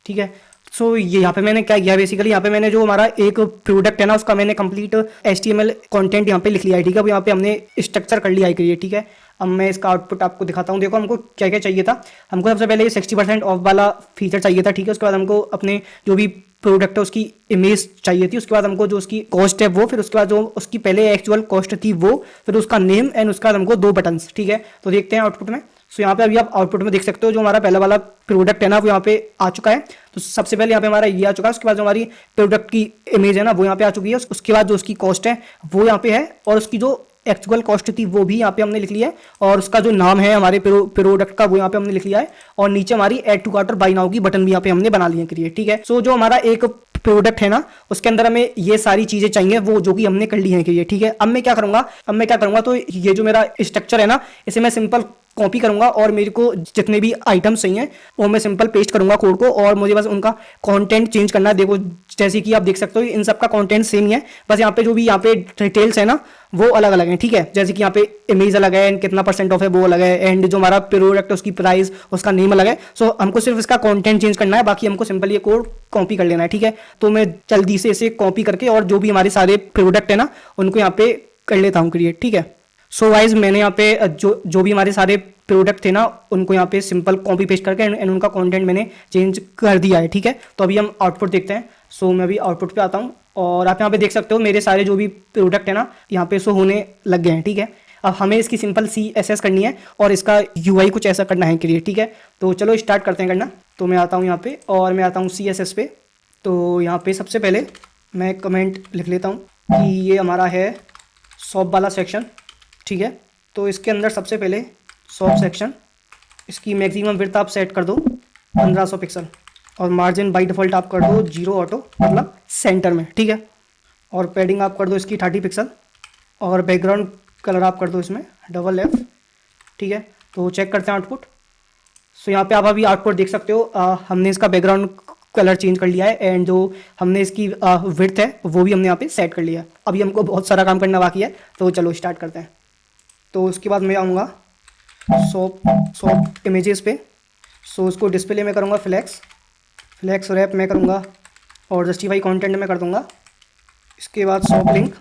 ठीक है। सो ये यहाँ पे मैंने क्या किया बेसिकली, यहाँ पे मैंने जो हमारा एक प्रोडक्ट है ना उसका मैंने कंप्लीट HTML कंटेंट यहाँ पे लिख लिया है, ठीक है। अब यहाँ पे हमने स्ट्रक्चर कर लिया है क्रिएट, ठीक है। अब मैं इसका आउटपुट आपको दिखाता हूँ। देखो हमको क्या क्या चाहिए था। हमको सबसे पहले ये 60% ऑफ वाला फीचर चाहिए था, ठीक है। उसके बाद हमको अपने जो भी प्रोडक्ट है उसकी इमेज चाहिए थी, उसके बाद हमको जो उसकी कॉस्ट है वो, फिर उसके बाद जो उसकी पहले एक्चुअल कॉस्ट थी वो, फिर उसका नेम, एंड उसके बाद हमको 2 बटन्स, ठीक है। तो देखते हैं आउटपुट में। सो यहाँ पे अभी आप आउटपुट में देख सकते हो जो हमारा पहला वाला प्रोडक्ट है ना वो यहाँ पे आ चुका है। तो सबसे पहले यहाँ पे हमारा ये आ चुका है, उसके बाद जो हमारी प्रोडक्ट की इमेज है ना वो यहाँ पे आ चुकी है, उसके बाद जो उसकी कॉस्ट है वो यहाँ पे है, और उसकी जो एक्चुअल कॉस्ट थी वो भी यहाँ पे हमने लिख लिया है, और उसका जो नाम है हमारे प्रोडक्ट का वो यहाँ पे हमने लिख लिया है, और नीचे हमारी ऐड टू कार्ट और बाय नाउ की बटन भी यहाँ पे हमने बना ली है क्रिएट, ठीक है। सो जो हमारा एक प्रोडक्ट है ना उसके अंदर हमें ये सारी चीजें चाहिए, वो जो कि हमने कर ली है क्रिएट, ठीक है। अब मैं क्या करूंगा, तो ये जो मेरा स्ट्रक्चर है ना इसे मैं सिंपल कॉपी करूंगा, और मेरे को जितने भी आइटम्स चाहिए वो मैं सिंपल पेस्ट करूंगा कोड को, और मुझे बस उनका कंटेंट चेंज करना है। देखो जैसे कि आप देख सकते हो इन सब का कंटेंट सेम ही है, बस यहाँ पे जो भी यहाँ पे डिटेल्स है ना वो अलग अलग हैं, ठीक है। जैसे कि यहाँ पे इमेज अलग है, एंड कितना % ऑफ है वो अलग है, एंड जो हमारा प्रोडक्ट है उसकी प्राइस, उसका नेम अलग है। सो हमको सिर्फ इसका कंटेंट चेंज करना है, बाकी हमको सिंपल ये कोड कॉपी कर लेना है, ठीक है। तो मैं जल्दी से इसे कॉपी करके और जो भी हमारे सारे प्रोडक्ट है ना उनको यहाँ पे कर लेता हूँ क्रिएट, ठीक है। सो वाइज मैंने यहाँ पे जो जो भी हमारे सारे प्रोडक्ट थे ना उनको यहाँ पे सिंपल कॉपी पेस्ट करके एंड उनका कंटेंट मैंने चेंज कर दिया है। ठीक है, तो अभी हम आउटपुट देखते हैं। सो मैं अभी आउटपुट पे आता हूँ और आप यहाँ पे देख सकते हो मेरे सारे जो भी प्रोडक्ट है ना यहाँ पे शो होने लग गए हैं। ठीक है, अब हमें इसकी सिंपल CSS करनी है और इसका UI कुछ ऐसा करना है क्रिएट। ठीक है, तो चलो स्टार्ट करते हैं करना। तो मैं आता हूँ यहाँ पे और मैं आता हूँ CSS पे। तो यहाँ पे सबसे पहले मैं कमेंट लिख लेता हूँ कि ये हमारा है शॉप वाला सेक्शन। ठीक है, तो इसके अंदर सबसे पहले शॉप सेक्शन, इसकी मैक्सिमम विड्थ आप सेट कर दो 1500 पिक्सल और मार्जिन बाय डिफ़ॉल्ट आप कर दो 0 ऑटो, मतलब सेंटर में। ठीक है, और पैडिंग आप कर दो इसकी 30 पिक्सल और बैकग्राउंड कलर आप कर दो इसमें FFF। ठीक है, तो चेक करते हैं आउटपुट। सो यहाँ पे आप अभी आउटपुट देख सकते हो, हमने इसका बैकग्राउंड कलर चेंज कर लिया है एंड जो हमने इसकी विड्थ है वो भी हमने यहाँ पे सेट कर लिया है। अभी हमको बहुत सारा काम करना बाकी है, तो चलो स्टार्ट करते हैं। तो उसके बाद मैं आऊँगा शॉप इमेजेस पे। सो उसको डिस्प्ले में करूँगा फ्लैक्स रैप में करूँगा और जस्टिफाई कंटेंट में कर दूँगा। इसके बाद शॉप लिंक,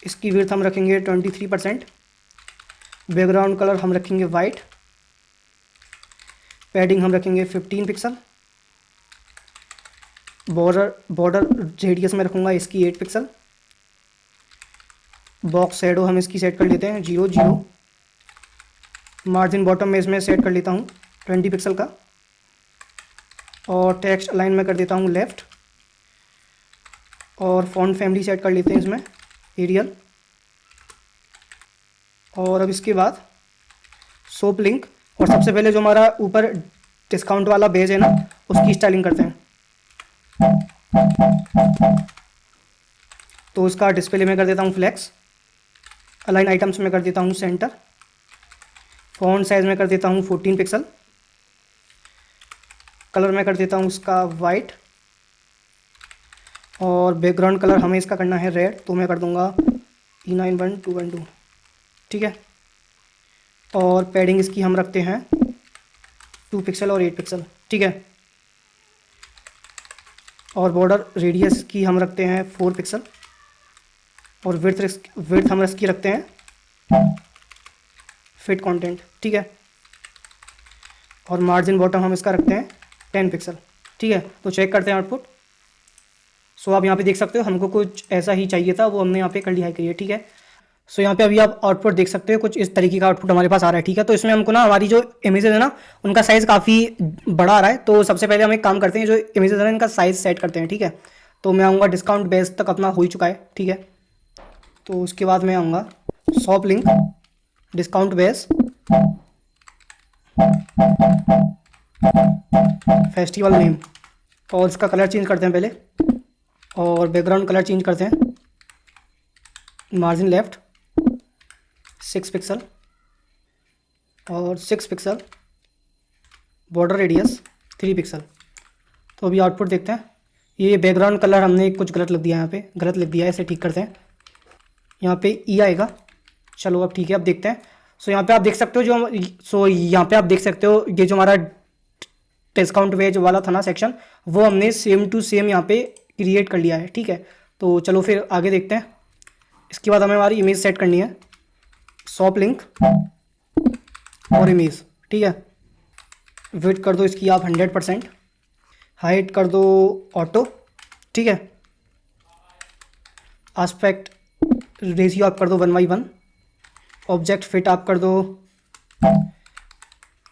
इसकी विड्थ हम रखेंगे 23%, बैकग्राउंड कलर हम रखेंगे वाइट, पैडिंग हम रखेंगे 15 पिक्सल, बॉर्डर रेडियस में रखूँगा इसकी 8 पिक्सल, बॉक्स शैडो हम इसकी सेट कर लेते हैं 0 मार्जिन बॉटम में इसमें सेट कर लेता हूँ 20 पिक्सल का और टेक्स्ट अलाइन में कर देता हूँ लेफ़्ट और फॉन्ट फैमिली सेट कर लेते हैं इसमें एरियल। और अब इसके बाद शॉप लिंक और सबसे पहले जो हमारा ऊपर डिस्काउंट वाला पेज है ना उसकी स्टाइलिंग करते हैं। तो उसका डिस्प्ले में कर देता हूँ फ्लैक्स, अलाइन आइटम्स में कर देता हूँ सेंटर, फॉन्ट साइज में कर देता हूँ 14 पिक्सल, कलर में कर देता हूँ उसका वाइट और बैकग्राउंड कलर हमें इसका करना है रेड, तो मैं कर दूँगा E91212। ठीक है, और पैडिंग इसकी हम रखते हैं 2 पिक्सल और 8 पिक्सल। ठीक है, और बॉर्डर रेडियस की हम रखते हैं 4 पिक्सल और विड्थ हम इसकी रखते हैं फिट कंटेंट। ठीक है, और मार्जिन बॉटम हम इसका रखते हैं 10 पिक्सल। ठीक है, तो चेक करते हैं आउटपुट। सो आप यहाँ पे देख सकते हो हमको कुछ ऐसा ही चाहिए था, वो हमने यहाँ पे कर लिया है क्रिएट। ठीक है, सो यहाँ पे अभी आप आउटपुट देख सकते हो, कुछ इस तरीके का आउटपुट हमारे पास आ रहा है। ठीक है, तो इसमें हमको ना हमारी जो इमेजेस है ना उनका साइज़ काफ़ी बड़ा आ रहा है। तो सबसे पहले हम एक काम करते हैं, जो इमेजेस है ना इनका साइज़ सेट करते हैं। ठीक है, तो मैं आऊँगा डिस्काउंट बेस तक अपना हो ही चुका है। ठीक है, तो उसके बाद मैं आऊँगा shop link, discount base, festival name और इसका कलर चेंज करते हैं पहले और बैकग्राउंड कलर चेंज करते हैं, मार्जिन लेफ्ट 6 पिक्सल और 6 पिक्सल, बॉर्डर रेडियस 3 पिक्सल। तो अभी आउटपुट देखते हैं। ये बैकग्राउंड कलर हमने कुछ गलत लिख दिया है, यहाँ पे गलत लिख दिया है, इसे ठीक करते हैं। यहाँ पे ई आएगा, चलो अब ठीक है। अब देखते हैं। सो यहाँ पे आप देख सकते हो यहाँ पे आप देख सकते हो ये जो हमारा डिस्काउंट वेज वाला था ना सेक्शन, वो हमने सेम टू सेम यहाँ पे क्रिएट कर लिया है। ठीक है, तो चलो फिर आगे देखते हैं। इसके बाद हमें हमारी इमेज सेट करनी है, शॉप लिंक और इमेज। ठीक है, विड्थ कर दो इसकी आप 100%, हाइट कर दो ऑटो। ठीक है, आस्पेक्ट रेशियो आप कर दो 1:1, ऑब्जेक्ट फिट आप कर दो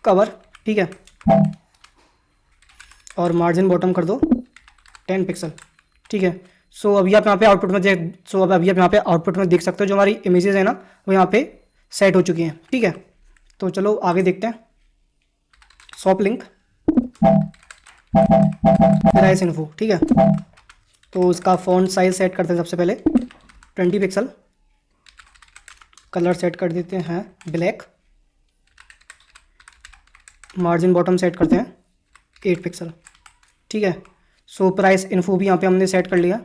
कवर। ठीक है, और मार्जिन बॉटम कर दो 10 पिक्सल। ठीक है, सो अभी आप यहाँ पे आउटपुट में देख सकते हो जो हमारी इमेजेस है ना वो यहाँ पे सेट हो चुकी हैं। ठीक है, तो चलो आगे देखते हैं। Shop link price info. ठीक है, तो उसका फॉन्ट साइज सेट करते हैं सबसे पहले 20 पिक्सल, कलर सेट कर देते हैं ब्लैक, मार्जिन बॉटम सेट करते हैं 8 पिक्सल। ठीक है, सो प्राइस इन्फो भी यहाँ पे हमने सेट कर लिया,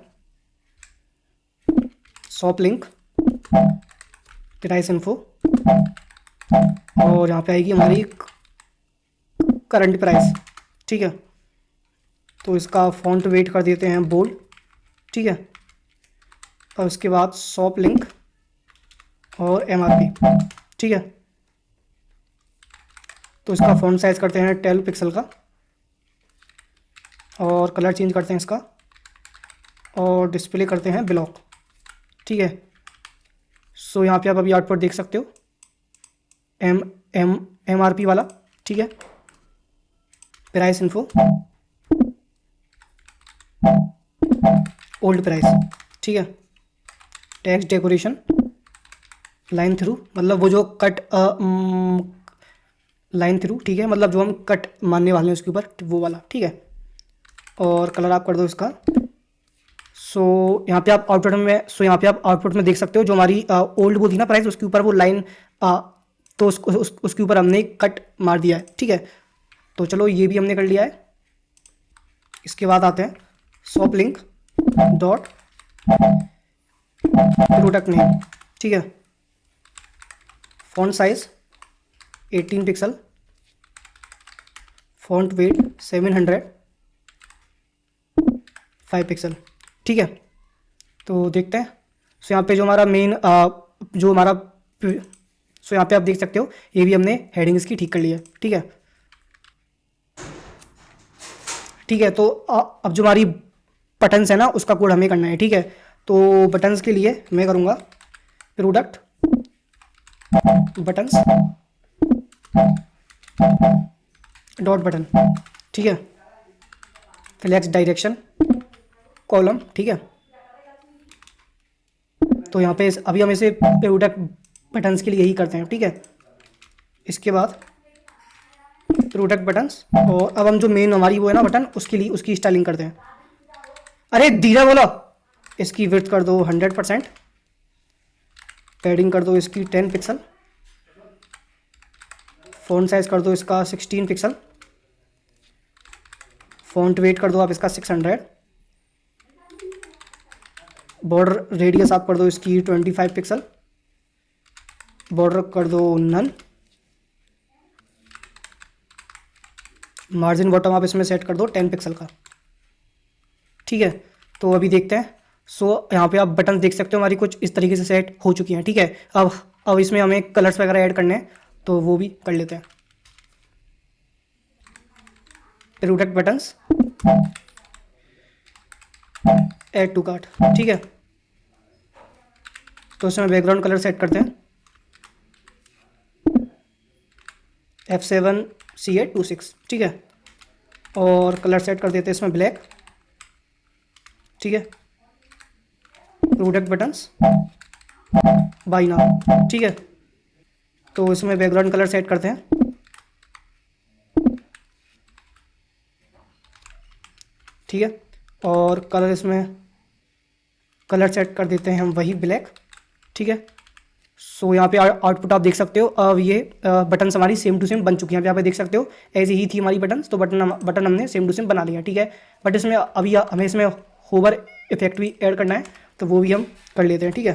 शॉप लिंक प्राइस इन्फो और यहाँ पे आएगी हमारी करंट प्राइस। ठीक है, तो इसका फॉन्ट वेट कर देते हैं बोल्ड। ठीक है, और उसके बाद शॉप लिंक और MRP, ठीक है। तो इसका फ़ॉन्ट साइज़ करते हैं 12 पिक्सल का, और कलर चेंज करते हैं इसका, और डिस्प्ले करते हैं ब्लॉक, ठीक है। सो यहाँ पे आप अभी आउटपुट देख सकते हो, MRP वाला, ठीक है। प्राइस इन्फो, ओल्ड प्राइस, ठीक है। टेक्स्ट डेकोरेशन, लाइन थ्रू, मतलब वो जो कट लाइन थ्रू, ठीक है, मतलब जो हम कट मानने वाले हैं उसके ऊपर, वो वाला, ठीक है। और कलर आप कर दो इसका। सो यहाँ पे आप आउटपुट में देख सकते हो जो हमारी ओल्ड वो थी ना प्राइस, उसके ऊपर वो लाइन, तो उसके ऊपर हमने कट मार दिया है, ठीक है। तो चलो ये भी हमने कर लिया है। इसके बाद आते हैं shop link dot product name, ठीक है। Font size 18 pixel, font weight 700, 5 pixel, ठीक है। तो देखते हैं। सो यहाँ पे जो हमारा मेन जो हमारा सो यहाँ पे आप देख सकते हो ये भी हमने हेडिंग इसकी ठीक कर ली है, ठीक है। ठीक है, तो अब जो हमारी बटन्स है ना उसका कोड हमें करना है, ठीक है। तो बटन्स के लिए मैं करूँगा प्रोडक्ट बटन्स डॉट बटन, ठीक है। फ्लेक्स डायरेक्शन कॉलम, ठीक है। तो यहाँ पे अभी हम इसे प्रोडक्ट बटन्स के लिए यही करते हैं, ठीक है। इसके बाद प्रोडक्ट बटन्स, और अब हम जो मेन हमारी वो है ना बटन, उसके लिए उसकी स्टाइलिंग करते हैं। अरे धीरे बोलो। इसकी विड्थ कर दो 100%, पैडिंग कर दो इसकी 10 पिक्सल, फ़ॉन्ट साइज कर दो इसका 16 पिक्सल, फ़ॉन्ट वेट कर दो आप इसका 600, बॉर्डर रेडियस आप कर दो इसकी 25 पिक्सल, बॉर्डर कर दो नन, मार्जिन बॉटम आप इसमें सेट कर दो 10 पिक्सल का, ठीक है। तो अभी देखते हैं। सो यहाँ पे आप बटन देख सकते हो हमारी कुछ इस तरीके से सेट हो चुकी हैं, ठीक है। अब इसमें हमें कलर्स वगैरह ऐड करने हैं, तो वो भी कर लेते हैं। Product buttons add to cart, ठीक है। तो इसमें बैकग्राउंड कलर सेट करते हैं F7CA26, ठीक है। और कलर सेट कर देते हैं इसमें ब्लैक, ठीक है। प्रोडक्ट बटन्स बाय नाउ, ठीक है। तो इसमें बैकग्राउंड कलर सेट करते हैं, ठीक है। और कलर इसमें कलर सेट कर देते हैं हम वही ब्लैक, ठीक है। सो यहाँ पे आउटपुट आप देख सकते हो। अब ये बटन्स हमारी सेम टू सेम बन चुकी हैं। यहाँ पे देख सकते हो ऐसे ही थी हमारी बटन्स, तो बटन हमने सेम टू सेम बना लिया, ठीक है। बट इसमें अभी हमें इसमें होवर इफेक्ट भी ऐड करना है, तो वो भी हम कर लेते हैं, ठीक है।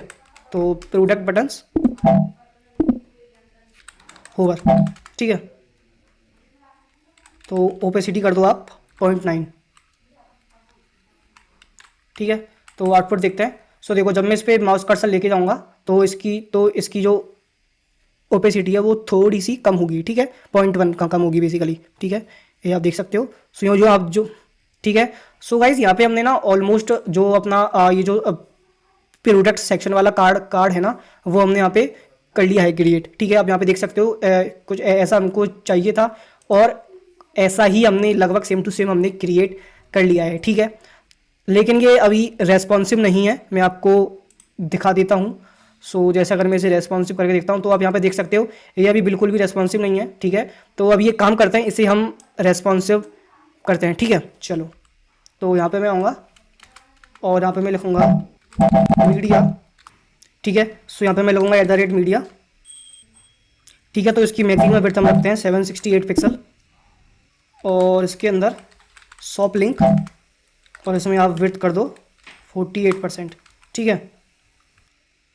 तो प्रोडक्ट बटन्स होवर, ठीक है। तो ओपेसिटी कर दो आप 0.9, ठीक है। तो आउटपुट देखते हैं। सो देखो जब मैं इस पर माउस कर्सर लेके जाऊँगा तो इसकी जो ओपेसिटी है वो थोड़ी सी कम होगी, ठीक है। 0.1 का कम होगी बेसिकली, ठीक है। ये आप देख सकते हो। सो ये जो आप जो ठीक है। सो गाइज यहाँ पे हमने ना ऑलमोस्ट जो अपना ये जो प्रोडक्ट सेक्शन वाला कार्ड है ना, वो हमने यहाँ पे कर लिया है क्रिएट, ठीक है। आप यहाँ पे देख सकते हो कुछ ऐसा हमको चाहिए था, और ऐसा ही हमने लगभग सेम टू सेम हमने क्रिएट कर लिया है, ठीक है। लेकिन ये अभी रेस्पॉन्सिव नहीं है, मैं आपको दिखा देता हूँ। सो जैसे अगर मैं इसे रेस्पॉन्सिव करके देखता हूँ तो आप यहाँ पे देख सकते हो ये अभी बिल्कुल भी रेस्पॉन्सिव नहीं है, ठीक है। तो अब ये काम करते हैं, इसे हम रेस्पॉन्सिव करते हैं, ठीक है। चलो तो यहाँ पे मैं आऊँगा और यहाँ पे मैं लिखूँगा मीडिया, ठीक है। सो यहाँ पे मैं लगूँगा @मीडिया, ठीक है। तो इसकी मैक्सिमम विड्थ हम रखते हैं 768 पिक्सल, और इसके अंदर शॉप लिंक, और इसमें आप विड्थ कर दो 48%, ठीक है,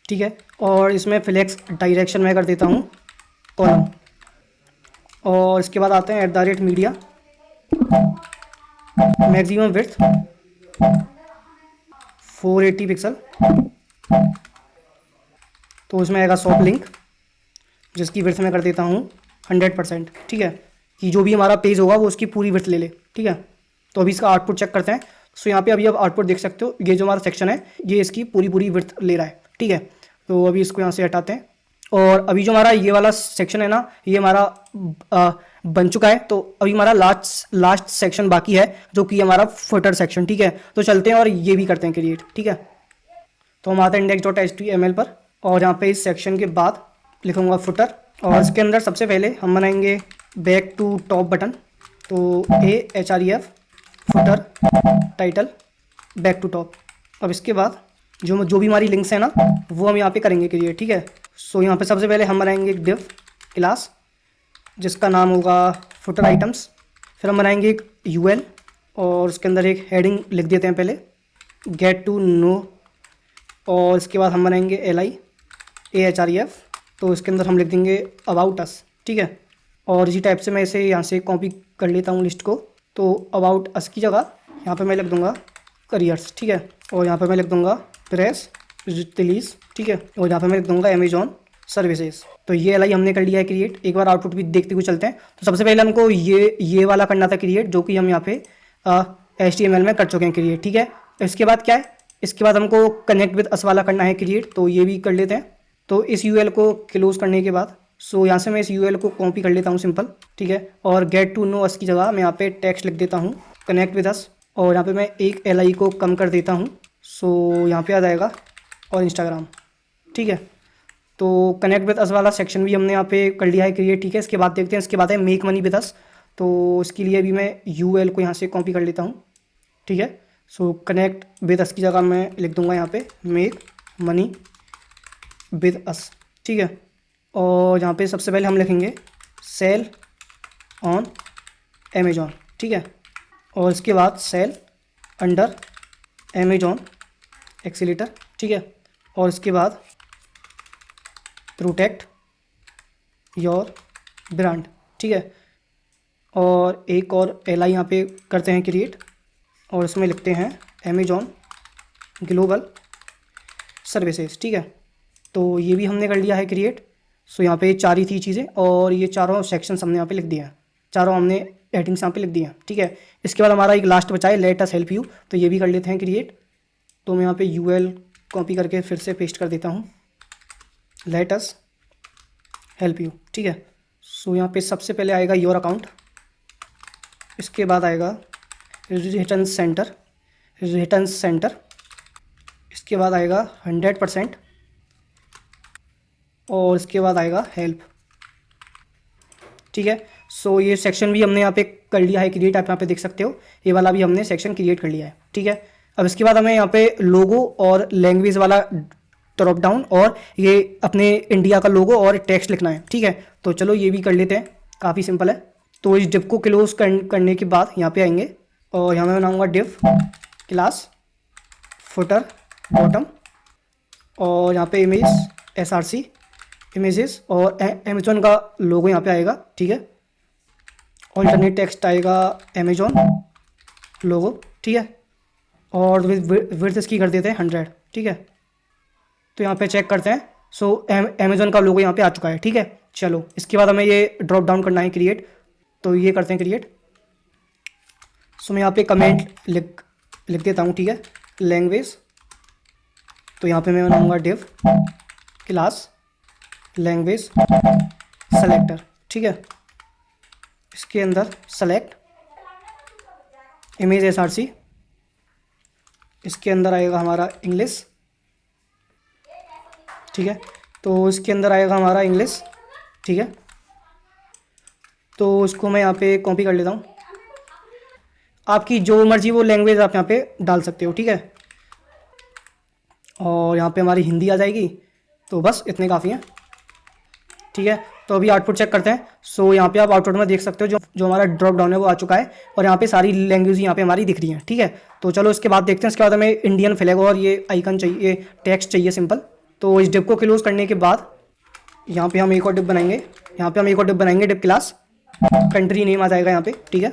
ठीक है। और इसमें फ्लेक्स डायरेक्शन में कर देता हूँ कॉलम, और इसके बाद आते हैं @मीडिया, मैक्सिमम विड्थ 480 पिक्सल। तो उसमें आएगा शॉप लिंक, जिसकी विड्थ मैं कर देता हूँ 100%। ठीक है, कि जो भी हमारा पेज होगा वो उसकी पूरी विड्थ ले ले। ठीक है, तो अभी इसका आउटपुट चेक करते हैं। सो यहाँ पे अभी आप आउटपुट देख सकते हो, ये जो हमारा सेक्शन है ये इसकी पूरी पूरी विड्थ ले रहा है। ठीक है, तो अभी इसको यहाँ से हटाते हैं। और अभी जो हमारा ये वाला सेक्शन है ना, ये हमारा बन चुका है। तो अभी हमारा लास्ट सेक्शन बाकी है, जो कि हमारा फुटर सेक्शन। ठीक है, तो चलते हैं और ये भी करते हैं क्रिएट। ठीक है, तो हम आते हैं index.html पर, और यहाँ पे इस सेक्शन के बाद लिखूंगा फुटर, और इसके अंदर सबसे पहले हम बनाएंगे बैक टू टॉप बटन। तो AHREF footer title back to top. अब इसके बाद जो भी हमारी लिंक्स है ना, वो हम यहाँ पे करेंगे क्रिएट। ठीक है, सो यहाँ पे सबसे पहले हम बनाएंगे एक डिव क्लास जिसका नाम होगा फुटर आइटम्स। फिर हम बनाएंगे एक UL, और उसके अंदर एक हेडिंग लिख देते हैं पहले, गेट टू नो। और इसके बाद हम बनाएंगे LI AHREF, तो इसके अंदर हम लिख देंगे अबाउट अस। ठीक है, और इसी टाइप से मैं इसे यहाँ से कॉपी कर लेता हूँ लिस्ट को। तो अबाउट अस की जगह यहाँ पे मैं लिख दूँगा करियर्स। ठीक है, और यहाँ पे मैं लिख दूँगा प्रेस रिलीज। ठीक है, और यहाँ पे मैं लिख दूँगा अमेजॉन सर्विसेज। तो ये LI हमने कर लिया है क्रिएट। एक बार आउटपुट भी देखते हुए चलते हैं। तो सबसे पहले हमको ये वाला करना था क्रिएट, जो कि हम यहाँ पे HTML में कर चुके हैं क्रिएट। ठीक है, इसके बाद क्या है, इसके बाद हमको कनेक्ट विद अस वाला करना है क्रिएट, तो ये भी कर लेते हैं। तो इस UL को क्लोज करने के बाद, सो यहाँ से मैं इस UL को कॉपी कर लेता हूँ सिंपल। ठीक है, और गेट टू नो अस की जगह मैं यहाँ पे टेक्स्ट लिख देता हूँ कनेक्ट विद अस, और यहाँ पे मैं एक LI को कम कर देता हूँ। सो यहाँ पे आ जाएगा और इंस्टाग्राम। ठीक है, तो कनेक्ट विद अस वाला सेक्शन भी हमने यहाँ पे कर लिया है क्रिएट। ठीक है, इसके बाद देखते हैं, इसके बाद है मेक मनी विद अस। तो इसके लिए भी मैं UL को यहाँ से कॉपी कर लेता हूँ। ठीक है, सो कनेक्ट विद अस की जगह मैं लिख दूँगा यहाँ पे मेक मनी विद अस। ठीक है, और यहाँ पे सबसे पहले हम लिखेंगे सेल ऑन अमेजॉन। ठीक है, और इसके बाद सेल अंडर अमेजॉन एक्सीलेटर। ठीक है, और इसके बाद प्रोटेक्ट योर ब्रांड। ठीक है, और एक और LI यहाँ पे करते हैं क्रिएट, और इसमें लिखते हैं अमेजॉन ग्लोबल सर्विसेज। ठीक है, तो ये भी हमने कर लिया है क्रिएट। सो यहाँ पे 4 ही थी चीज़ें, और ये चारों सेक्शंस हमने यहाँ पे लिख दिए हैं, चारों हमने हेडिंग्स यहाँ पे लिख दिए हैं। ठीक है, इसके बाद हमारा एक लास्ट बचा है लेट अस हेल्प यू, तो ये भी कर लेते हैं क्रिएट। तो मैं यहाँ पे UL कॉपी करके फिर से पेस्ट कर देता हूँ, लेट अस हेल्प यू। ठीक है, सो यहाँ पे सबसे पहले आएगा योर अकाउंट, इसके बाद आएगा रिटर्न सेंटर, इसके बाद आएगा 100%, और इसके बाद आएगा हेल्प। ठीक है, सो ये सेक्शन भी हमने यहाँ पे कर लिया है क्रिएट, आप यहाँ पे देख सकते हो, ये वाला भी हमने सेक्शन क्रिएट कर लिया है। ठीक है, अब इसके बाद हमें यहाँ पे लोगो और लैंग्वेज वाला ड्रॉप डाउन, और ये अपने इंडिया का लोगो और टेक्स्ट लिखना है। ठीक है, तो चलो ये भी कर लेते हैं, काफ़ी सिंपल है। तो इस डिव को क्लोज करने के बाद यहाँ पे आएंगे, और यहाँ मैं बनाऊँगा डिव क्लास फुटर बॉटम, और यहाँ पे इमेज SRC इमेजेस, और अमेजोन का लोगो यहाँ पे आएगा। ठीक है, ऑल्टरनेट टेक्स्ट आएगा अमेजोन लोगो। ठीक है, और विड्थ इसकी कर देते हैं 100। ठीक है, तो यहाँ पे चेक करते हैं। सो अमेजोन का लोगो यहाँ पे आ चुका है। ठीक है, चलो इसके बाद हमें ये ड्रॉप डाउन करना है क्रिएट, तो ये करते हैं क्रिएट। सो मैं यहाँ पे कमेंट लिख देता हूँ। ठीक है, लैंग्वेज, तो यहाँ पे मैं बनाऊँगा डिव क्लास लैंग्वेज सेलेक्टर। ठीक है, इसके अंदर सेलेक्ट इमेज SRC, इसके अंदर आएगा हमारा इंग्लिश। ठीक है, तो इसके अंदर आएगा हमारा इंग्लिश। ठीक है, तो इसको मैं यहाँ पे कॉपी कर लेता हूँ, आपकी जो मर्जी वो लैंग्वेज आप यहाँ पे डाल सकते हो। ठीक है, और यहाँ पे हमारी हिंदी आ जाएगी, तो बस इतने काफ़ी हैं। ठीक है, तो अभी आउटपुट चेक करते हैं। सो यहाँ पे आप आउटपुट में देख सकते हो जो हमारा ड्रॉप डाउन है वो आ चुका है, और यहाँ पे सारी लैंग्वेज यहाँ पे हमारी दिख रही हैं। ठीक है, तो चलो इसके बाद देखते हैं। इसके बाद हमें इंडियन फ्लैग और ये आइकन चाहिए, टेक्स्ट चाहिए सिंपल। तो इस डिव को क्लोज करने के बाद यहाँ पे हम एक और डिव बनाएंगे, डिव क्लास कंट्री नेम आ जाएगा यहाँ पे। ठीक है,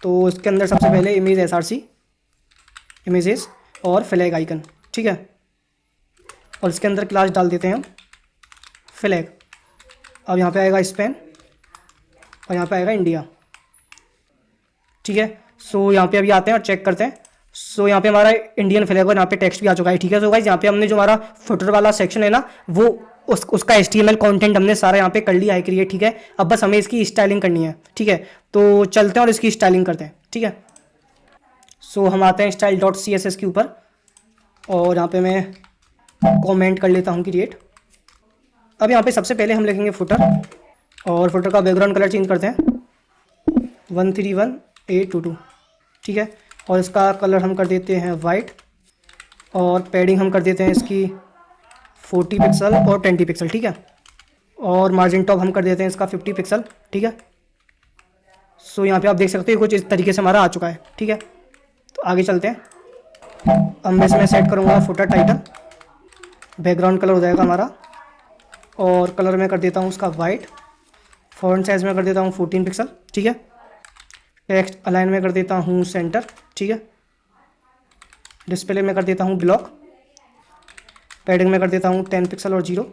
तो इसके अंदर सबसे पहले इमेज SRC इमेजेस और फ्लैग आइकन। ठीक है, और इसके अंदर क्लास डाल देते हैं हम फ्लैग। अब यहाँ पे आएगा स्पेन और यहाँ पे आएगा इंडिया, ठीक है। सो यहाँ पे अभी आते हैं और चेक करते हैं। सो यहाँ पे हमारा इंडियन फ्लैग और यहाँ पे टेक्स्ट भी आ चुका है, ठीक है। सो गाइस यहाँ पे हमने जो हमारा फुटर वाला सेक्शन है ना, वो उसका HTML कंटेंट हमने सारा यहाँ पे कर लिया है क्रिएट, ठीक है। अब बस हमें इसकी स्टाइलिंग करनी है, ठीक है। तो चलते हैं और इसकी स्टाइलिंग करते हैं, ठीक है। सो हम आते हैं style.css के ऊपर और यहाँ पे मैं कमेंट कर लेता हूँ क्रिएट। अब यहाँ पे सबसे पहले हम लिखेंगे फुटर और फुटर का बैकग्राउंड कलर चेंज करते हैं 131822, ठीक है। और इसका कलर हम कर देते हैं वाइट और पैडिंग हम कर देते हैं इसकी 40 पिक्सल और 20 पिक्सल, ठीक है। और मार्जिन टॉप हम कर देते हैं इसका 50 पिक्सल, ठीक है। सो यहाँ पे आप देख सकते हो कुछ इस तरीके से हमारा आ चुका है, ठीक है। तो आगे चलते हैं। अब मैं इसमें सेट करूँगा फुटर टाइटल, बैकग्राउंड कलर हो जाएगा हमारा और कलर में कर देता हूँ उसका वाइट, फॉन्ट साइज़ में कर देता हूँ 14 पिक्सल, ठीक है। टेक्स्ट अलाइन में कर देता हूँ सेंटर, ठीक है। डिस्प्ले में कर देता हूँ ब्लॉक, पैडिंग में कर देता हूँ 10 पिक्सल और 0,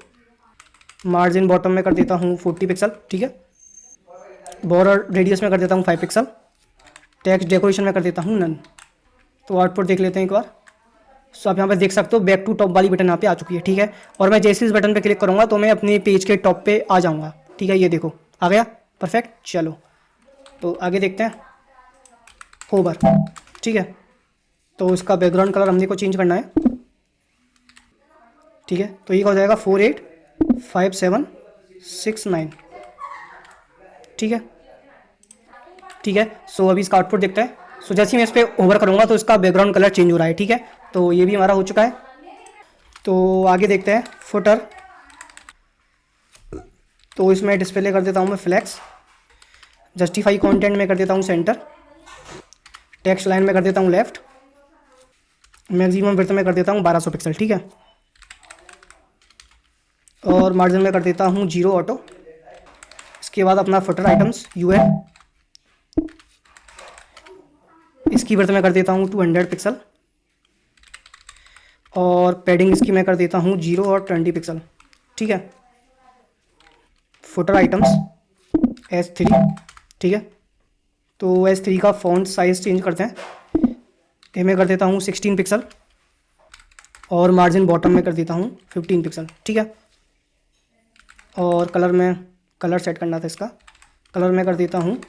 मार्जिन बॉटम में कर देता हूँ 40 पिक्सल, ठीक है। बॉर्डर रेडियस में कर देता हूँ 5 पिक्सल, टेक्स्ट डेकोरेशन में कर देता हूँ नन। तो आउटपुट देख लेते हैं एक बार। सो आप यहाँ पर देख सकते हो बैक टू टॉप वाली बटन यहाँ पे आ चुकी है, ठीक है। और मैं जैसे इस बटन पे क्लिक करूँगा तो मैं अपने पेज के टॉप पे आ जाऊँगा, ठीक है। ये देखो आ गया, परफेक्ट। चलो तो आगे देखते हैं होवर, ठीक है। तो इसका बैकग्राउंड कलर हमने को चेंज करना है, ठीक है। तो ये हो जाएगा 485769, ठीक है, ठीक है। सो अभी इसका आउटपुट देखते हैं। सो जैसे ही मैं इस पर ओवर करूँगा तो इसका बैकग्राउंड कलर चेंज हो रहा है, ठीक है। तो ये भी हमारा हो चुका है। तो आगे देखते हैं फुटर। तो इसमें डिस्प्ले कर देता हूँ मैं फ्लैक्स, जस्टिफाई कंटेंट में कर देता हूँ सेंटर, टेक्स्ट लाइन में कर देता हूँ लेफ्ट, मैक्सिमम विड्थ में कर देता हूँ 1200 पिक्सल, ठीक है। और मार्जिन में कर देता हूँ 0 ऑटो। इसके बाद अपना फुटर आइटम्स UN, इसकी विड्थ में कर देता हूँ 200 पिक्सल और पैडिंग इसकी मैं कर देता हूँ 0 और 20 पिक्सल, ठीक है। फुटर आइटम्स S3, ठीक है। तो S3 का फॉन्ट साइज़ चेंज करते हैं, ये मैं कर देता हूँ 16 पिक्सल और मार्जिन बॉटम में कर देता हूँ 15 पिक्सल, ठीक है। और कलर में कलर सेट करना था, इसका कलर में कर देता हूँ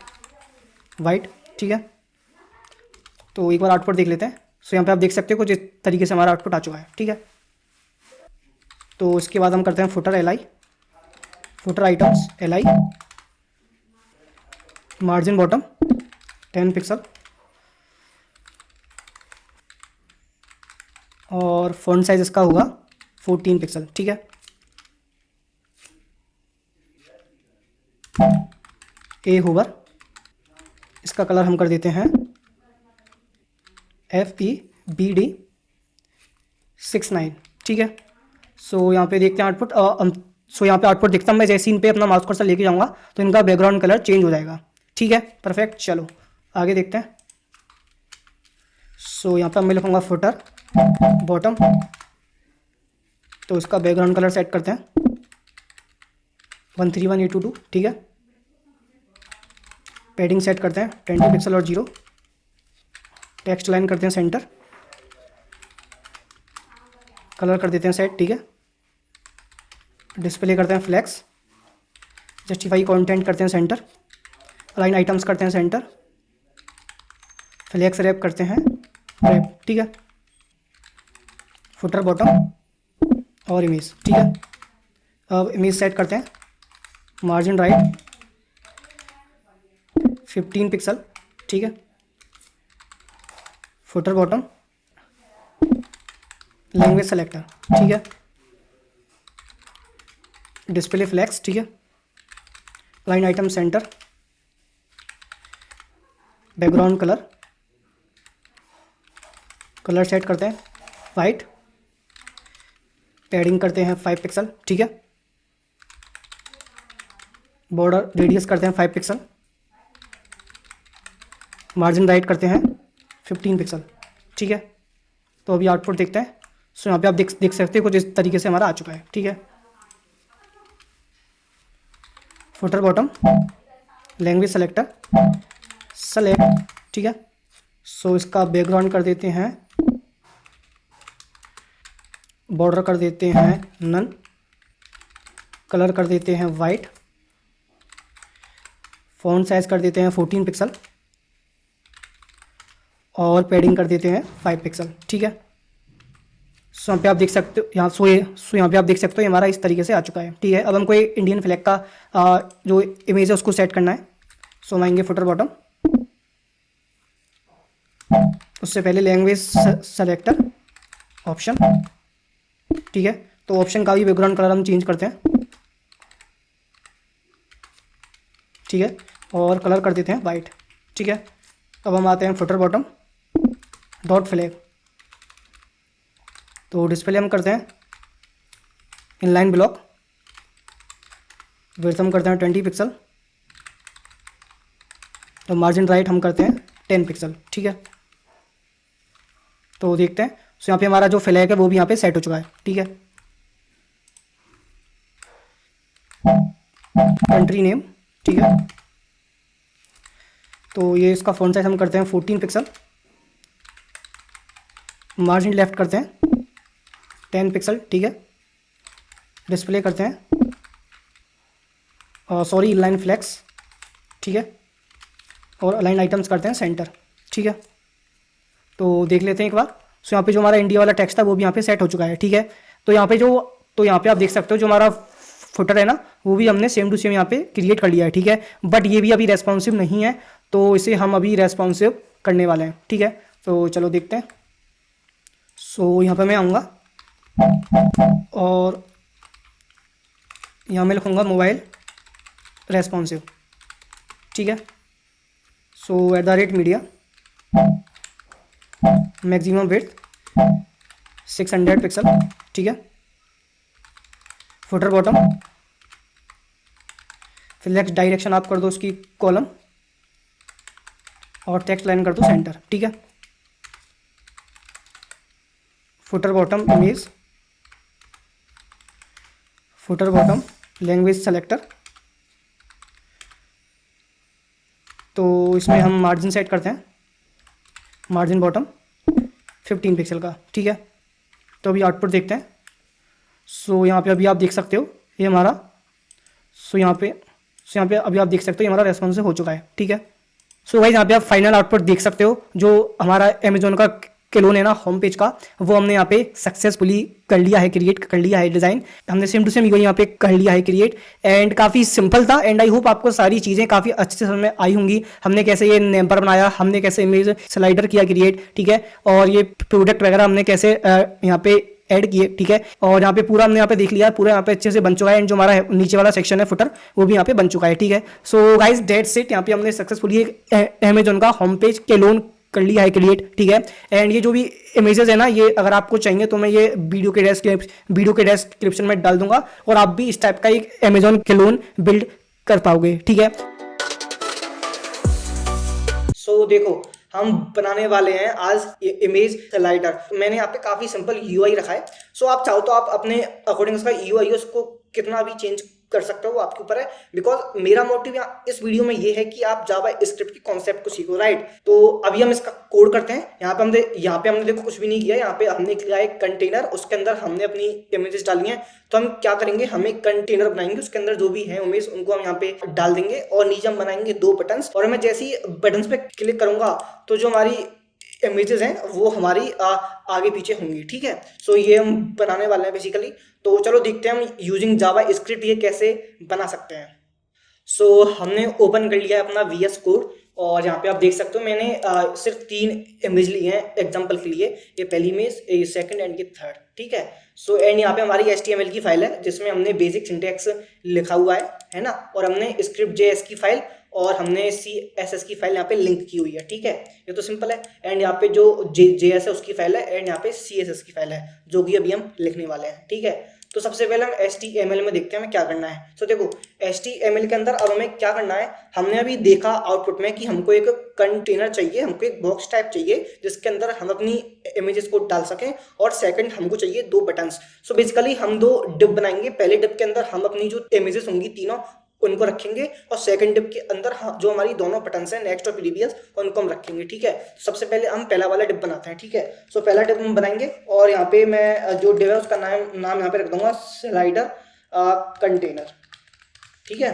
वाइट, ठीक है। तो एक बार आउटपुट देख लेते हैं। सो यहाँ पे आप देख सकते हो कुछ इस तरीके से हमारा आउटपुट आ चुका है, ठीक है। तो इसके बाद हम करते हैं footer LI, footer items LI, margin bottom 10 pixel और फॉन्ट साइज इसका होगा 14 पिक्सल, ठीक है। ए होवर, इसका कलर हम कर देते हैं FEBD69, ठीक है। सो यहाँ पे देखते हैं आउटपुट। सो यहाँ पे आउटपुट दिखता है, मैं जैसे इन पे अपना माउस कर्सर लेके जाऊँगा तो इनका बैकग्राउंड कलर चेंज हो जाएगा, ठीक है, परफेक्ट। चलो आगे देखते हैं। सो यहाँ पे मैं लिखूँगा फुटर बॉटम, तो इसका बैकग्राउंड कलर सेट करते हैं 131822, ठीक है। पैडिंग सेट करते हैं 20 पिक्सल और 0, टेक्स्ट लाइन करते हैं सेंटर, कलर कर देते हैं सेट, ठीक है। डिस्प्ले करते हैं फ्लैक्स, जस्टिफाई कंटेंट करते हैं सेंटर, अलाइन आइटम्स करते हैं सेंटर, फ्लैक्स रैप करते हैं रैप, ठीक है। फुटर बॉटम और इमेज, ठीक है। अब इमेज सेट करते हैं मार्जिन राइट 15 पिक्सल, ठीक है। फुटर बॉटम लैंग्वेज सेलेक्टर, ठीक है। डिस्प्ले फ्लैक्स, ठीक है। Line item centre, background colour, colour set करते हैं वाइट, पैडिंग करते हैं 5 पिक्सल, ठीक है। बॉर्डर रेडियस करते हैं 5 पिक्सल, मार्जिन राइट करते हैं 15 पिक्सल, ठीक है। तो अभी आउटपुट देखते हैं। सो यहाँ पे आप देख सकते हो कुछ इस तरीके से हमारा आ चुका है। ठीक है, footer bottom, language selector, select. ठीक है, सो इसका बैकग्राउंड कर देते हैं, बॉर्डर कर देते हैं नन, कलर कर देते हैं वाइट, फ़ॉन्ट साइज कर देते हैं 14 पिक्सल और पैडिंग कर देते हैं 5 पिक्सल। ठीक है, सो यहाँ पे आप देख सकते हो, यहाँ पे आप देख सकते हो ये हमारा इस तरीके से आ चुका है। ठीक है, अब हमको इंडियन फ्लैग का जो इमेज है उसको सेट करना है। सो हम आएंगे फुटर बॉटम, उससे पहले लैंग्वेज सेलेक्टर ऑप्शन। ठीक है, तो ऑप्शन का भी बैकग्राउंड कलर हम चेंज करते हैं। ठीक है, और कलर कर देते हैं वाइट। ठीक है, अब हम आते हैं फुटर बॉटम डॉट फ्लैग, तो डिस्प्ले हम करते हैं इनलाइन ब्लॉक, विड्थ हम करते हैं 20 पिक्सल, तो मार्जिन राइट हम करते हैं 10 पिक्सल। ठीक है, तो देखते हैं। सो यहाँ पे हमारा जो फ्लैग है वो भी यहाँ पे सेट हो चुका है। ठीक है, कंट्री नेम। ठीक है, तो ये इसका फ़ॉन्ट साइज हम करते हैं 14 पिक्सल, मार्जिन लेफ्ट करते हैं 10 पिक्सल। ठीक है, डिस्प्ले करते हैं सॉरी इनलाइन फ्लैक्स। ठीक है, और अलाइन आइटम्स करते हैं सेंटर। ठीक है, तो देख लेते हैं एक बार। सो यहाँ पे जो हमारा इंडिया वाला टेक्स्ट था वो भी यहाँ पे सेट हो चुका है। ठीक है, तो यहाँ पे आप देख सकते हो जो हमारा फुटर है ना वो भी हमने सेम टू सेम यहाँ पे क्रिएट कर लिया है। ठीक है, बट ये भी अभी रेस्पॉन्सिव नहीं है, तो इसे हम अभी रेस्पॉन्सिव करने वाले हैं। ठीक है, तो चलो देखते हैं। सो यहाँ पे मैं आऊँगा और यहाँ मैं लिखूँगा मोबाइल रेस्पॉन्सिव। ठीक है, सो @मीडिया, मैक्सिमम विड्थ 600 पिक्सल। ठीक है, फुटर बॉटम, फ्लैक्स डायरेक्शन आप कर दो उसकी कॉलम और टेक्स्ट लाइन कर दो सेंटर। ठीक है, footer bottom image, footer bottom language selector, तो इसमें हम मार्जिन सेट करते हैं, मार्जिन बॉटम 15 पिक्सल का। ठीक है, तो अभी आउटपुट देखते हैं। सो यहाँ पे अभी आप देख सकते हो ये हमारा, सो यहाँ पे अभी आप देख सकते हो ये हमारा रेस्पॉन्सिव हो चुका है। ठीक है, सो गाइस यहाँ पे आप फाइनल आउटपुट देख सकते हो। जो हमारा अमेजोन का क्लोन है ना होम पेज का, वो हमने यहाँ पे सक्सेसफुली कर लिया है, क्रिएट कर लिया है डिज़ाइन। हमने सेम टू सेम यहाँ पे कर लिया है क्रिएट, एंड काफ़ी सिंपल था। एंड आई होप आपको सारी चीज़ें काफ़ी अच्छे से समझ में आई होंगी। हमने कैसे ये नेम पर बनाया, हमने कैसे इमेज स्लाइडर किया क्रिएट। ठीक है, और ये प्रोडक्ट वगैरह हमने कैसे यहाँ पे ऐड किए। ठीक है, और यहाँ पे पूरा हमने यहाँ पे देख लिया, पूरा यहाँ पे अच्छे से बन चुका है। एंड जो हमारा नीचे वाला सेक्शन है फुटर, वो भी यहाँ पे बन चुका है। ठीक है, सो गाइस दैट्स इट। यहाँ पे हमने सक्सेसफुली एक अमेजोन का होम पेज क्लोन कर लिया है क्रिएट। ठीक है, एंड ये जो भी इमेजेस है ना, ये अगर आपको चाहिए तो मैं ये वीडियो के डिस्क्रिप्शन में डाल दूंगा, और आप भी इस टाइप का एक अमेजोन क्लोन बिल्ड कर पाओगे। ठीक है, सो देखो हम बनाने वाले हैं आज इमेज स्लाइडर। मैंने यहाँ पे काफी सिंपल यूआई रखा है। सो आप चाहो तो आप अपने अकॉर्डिंग उसका यूआई उसको कितना भी चेंज कर सकते हो, वो आपके ऊपर है। बिकॉज मेरा मोटिव इस वीडियो में ये है कि आप जावा स्क्रिप्ट की कॉन्सेप्ट को सीखो, राइट। तो अभी हम इसका कोड करते हैं। यहाँ पे हमने देखो कुछ भी नहीं किया। यहाँ पे हमने किया एक कंटेनर, उसके अंदर हमने अपनी इमेजेस डाली हैं। तो हम क्या करेंगे, हम एक कंटेनर बनाएंगे, उसके अंदर जो भी है इमेज उनको हम यहाँ पे डाल देंगे, और नीचे हम बनाएंगे 2 बटन्स। और मैं जैसे ही बटन्स पे क्लिक करूंगा तो जो हमारी इमेजेस हैं वो हमारी आगे पीछे होंगी। ठीक है, सो ये हम बनाने वाले हैं बेसिकली। तो चलो देखते हैं हम यूजिंग जावा स्क्रिप्ट ये कैसे बना सकते हैं। सो हमने ओपन कर लिया है अपना VS कोड, और यहाँ पे आप देख सकते हो मैंने सिर्फ 3 इमेज लिए हैं एग्जांपल के लिए। ये पहली इमेज, ये सेकंड एंड ये थर्ड। ठीक है, सो एंड यहाँ पे हमारी HTML की फाइल है जिसमें हमने बेसिक सिंटैक्स लिखा हुआ है ना, और हमने स्क्रिप्ट JS की फाइल और हमने CSS की फाइल यहाँ पे लिंक की हुई है, ठीक है। ये तो सिंपल है। एंड यहाँ पे जो JS है उसकी फाइल है, एंड यहाँ पे CSS की फाइल है जो कि अभी हम लिखने वाले हैं, ठीक है। तो सबसे पहले हम HTML में देखते हैं हमें क्या करना है। तो देखो HTML के अंदर अब हमें क्या करना है, हमने अभी देखा आउटपुट में कि हमको एक कंटेनर चाहिए, हमको एक बॉक्स टाइप चाहिए जिसके अंदर हम अपनी इमेजेस को डाल सकें, और सेकंड हमको चाहिए 2 बटन्स। सो बेसिकली हम 2 डिप बनाएंगे। पहले डिप के अंदर हम अपनी जो इमेजेस होंगी तीनों उनको रखेंगे, और सेकंड डिप के अंदर जो हमारी दोनों बटन्स हैं नेक्स्ट और प्रीवियस उनको हम रखेंगे, ठीक है। सबसे पहले हम पहला वाला डिप बनाते हैं, ठीक है। सो पहला डिप हम बनाएंगे, और यहाँ पे मैं जो डिप है उसका नाम यहाँ पे रख दूंगा स्लाइडर कंटेनर, ठीक है,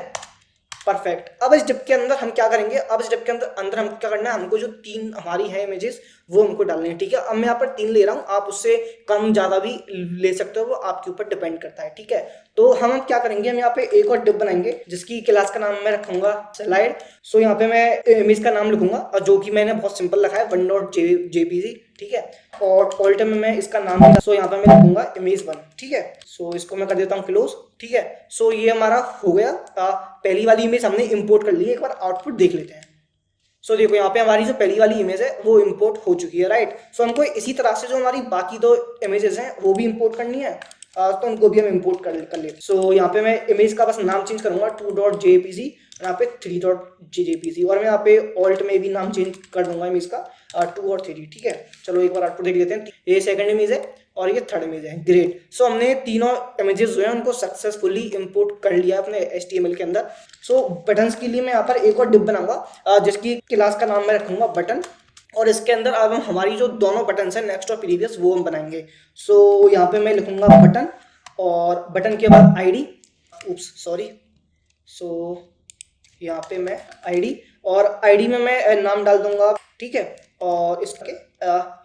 परफेक्ट। अब इस डिप के अंदर हम क्या करेंगे, अब इस डिप के अंदर हमको क्या करना है, हमको जो 3 हमारी है इमेजेस वो हमको डालनी है, ठीक है। अब मैं यहाँ पर 3 ले रहा हूँ, आप उससे कम ज़्यादा भी ले सकते हो, वो आपके ऊपर डिपेंड करता है, ठीक है। तो हम क्या करेंगे, हम यहाँ पे एक और डिप बनाएंगे जिसकी क्लास का नाम मैं रखूंगा स्लाइड। सो यहाँ पे मैं इमेज का नाम लिखूंगा, और जो कि मैंने बहुत सिंपल रखा है 1.jpg, ठीक है। और ऑल्ट में मैं इसका नाम, सो यहाँ पे मैं लिखूंगा इमेज1, ठीक है। सो इसको मैं कर देता हूँ क्लोज, ठीक है। सो ये हमारा हो गया, पहली वाली इमेज हमने इंपोर्ट कर ली है। एक बार आउटपुट देख लेते हैं। सो देखो यहाँ पे हमारी जो पहली वाली इमेज है वो इंपोर्ट हो चुकी है, राइट। सो हमको इसी तरह से जो हमारी बाकी 2 इमेजेस हैं वो भी इंपोर्ट करनी है, तो उनको भी हम इंपोर्ट कर लेते। सो यहाँ पे मैं इमेज का बस नाम चेंज करूंगा 2.jpg, यहाँ पे 3.jpg, और मैं यहाँ पे ऑल्ट में भी नाम चेंज कर दूंगा इमेज का 2 और 3, ठीक है। चलो एक बार आउटपुट देख लेते हैं। ये सेकंड इमेज है और ये थर्ड इमेज है, ग्रेट। सो हमने तीनों इमेजेस जो है उनको सक्सेसफुली इंपोर्ट कर लिया अपने HTML के अंदर। सो बटन्स के लिए मैं यहाँ पर एक और डिप बनाऊंगा जिसकी क्लास का नाम मैं रखूंगा बटन, और इसके अंदर अब हम हमारी जो दोनों बटन्स हैं नेक्स्ट और प्रीवियस वो हम बनाएंगे। सो यहाँ पे मैं लिखूंगा बटन, और बटन के बाद ID, सॉरी। सो यहाँ पे मैं ID, और ID में मैं नाम डाल दूंगा, ठीक है। और इसके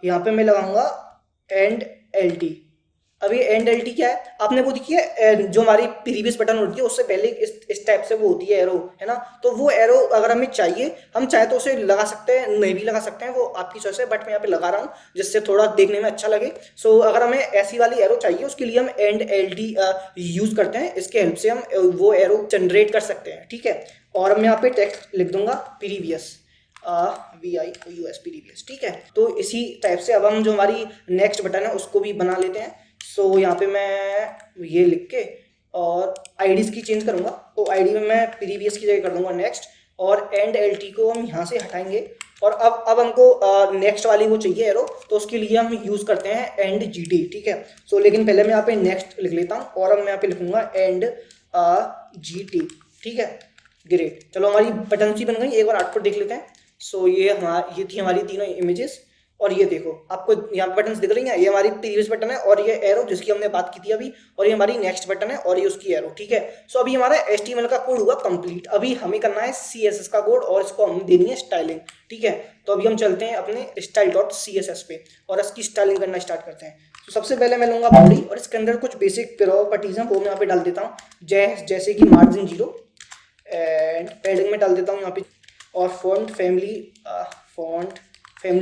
यहाँ पे मैं लगाऊंगा एंड LT। अब ये एंड LT क्या है, आपने वो देखी है जो हमारी प्रीवियस बटन होती है उससे पहले इस टाइप से वो होती है एरो, है ना। तो वो एरो अगर हमें चाहिए, हम चाहे तो उसे लगा सकते हैं, नहीं भी लगा सकते हैं, वो आपकी चॉइस है, बट मैं यहाँ पे लगा रहा हूँ जिससे थोड़ा देखने में अच्छा लगे। सो अगर हमें ऐसी वाली एरो चाहिए उसके लिए हम एंड LT यूज करते हैं, इसके हेल्प से हम वो एरो जनरेट कर सकते हैं, ठीक है। और मैं यहाँ पे टेक्स्ट लिख दूंगा प्रीवियस, VIOUS प्रीवियस, ठीक है। तो इसी टाइप से अब हम जो हमारी नेक्स्ट बटन है उसको भी बना लेते हैं। सो यहाँ पे मैं ये लिख के और IDs की चेंज करूंगा, तो ID में मैं प्रीवियस की जगह कर दूंगा नेक्स्ट, और एंड LT को हम यहाँ से हटाएंगे। और अब हमको नेक्स्ट वाली वो चाहिए एरो, तो उसके लिए हम यूज करते हैं एंड GT, ठीक है। सो लेकिन पहले मैं यहाँ पे नेक्स्ट लिख लेता हूँ, और अब मैं यहाँ पे लिखूंगा एंड GT, ठीक है, ग्रेट। चलो हमारी बटन सी बन गई, एक बार आउटपुट देख लेते हैं। सो ये थी हमारी तीनों इमेजेस, और ये देखो आपको यहाँ पे बटन्स दिख रही हैं, ये हमारी प्रीवियस बटन है, और ये एरो जिसकी हमने बात की थी अभी, और ये हमारी नेक्स्ट बटन है, और ये उसकी एरो, ठीक है। सो अभी हमारा HTML का कोड हुआ कंप्लीट। अभी हमें करना है CSS का कोड, और इसको हम देनी है स्टाइलिंग, ठीक है। तो अभी हम चलते हैं अपने style.css पे और इसकी स्टाइलिंग करना स्टार्ट करते हैं। तो सबसे पहले मैं लूंगा बॉडी, और इसके अंदर कुछ बेसिक प्रॉपर्टीज हैं वो मैं यहाँ पे डाल देता हूँ, जैसे कि मार्जिन 0, एंड पैडिंग में डाल देता हूँ यहाँ पे, और फॉन्ट फैमिली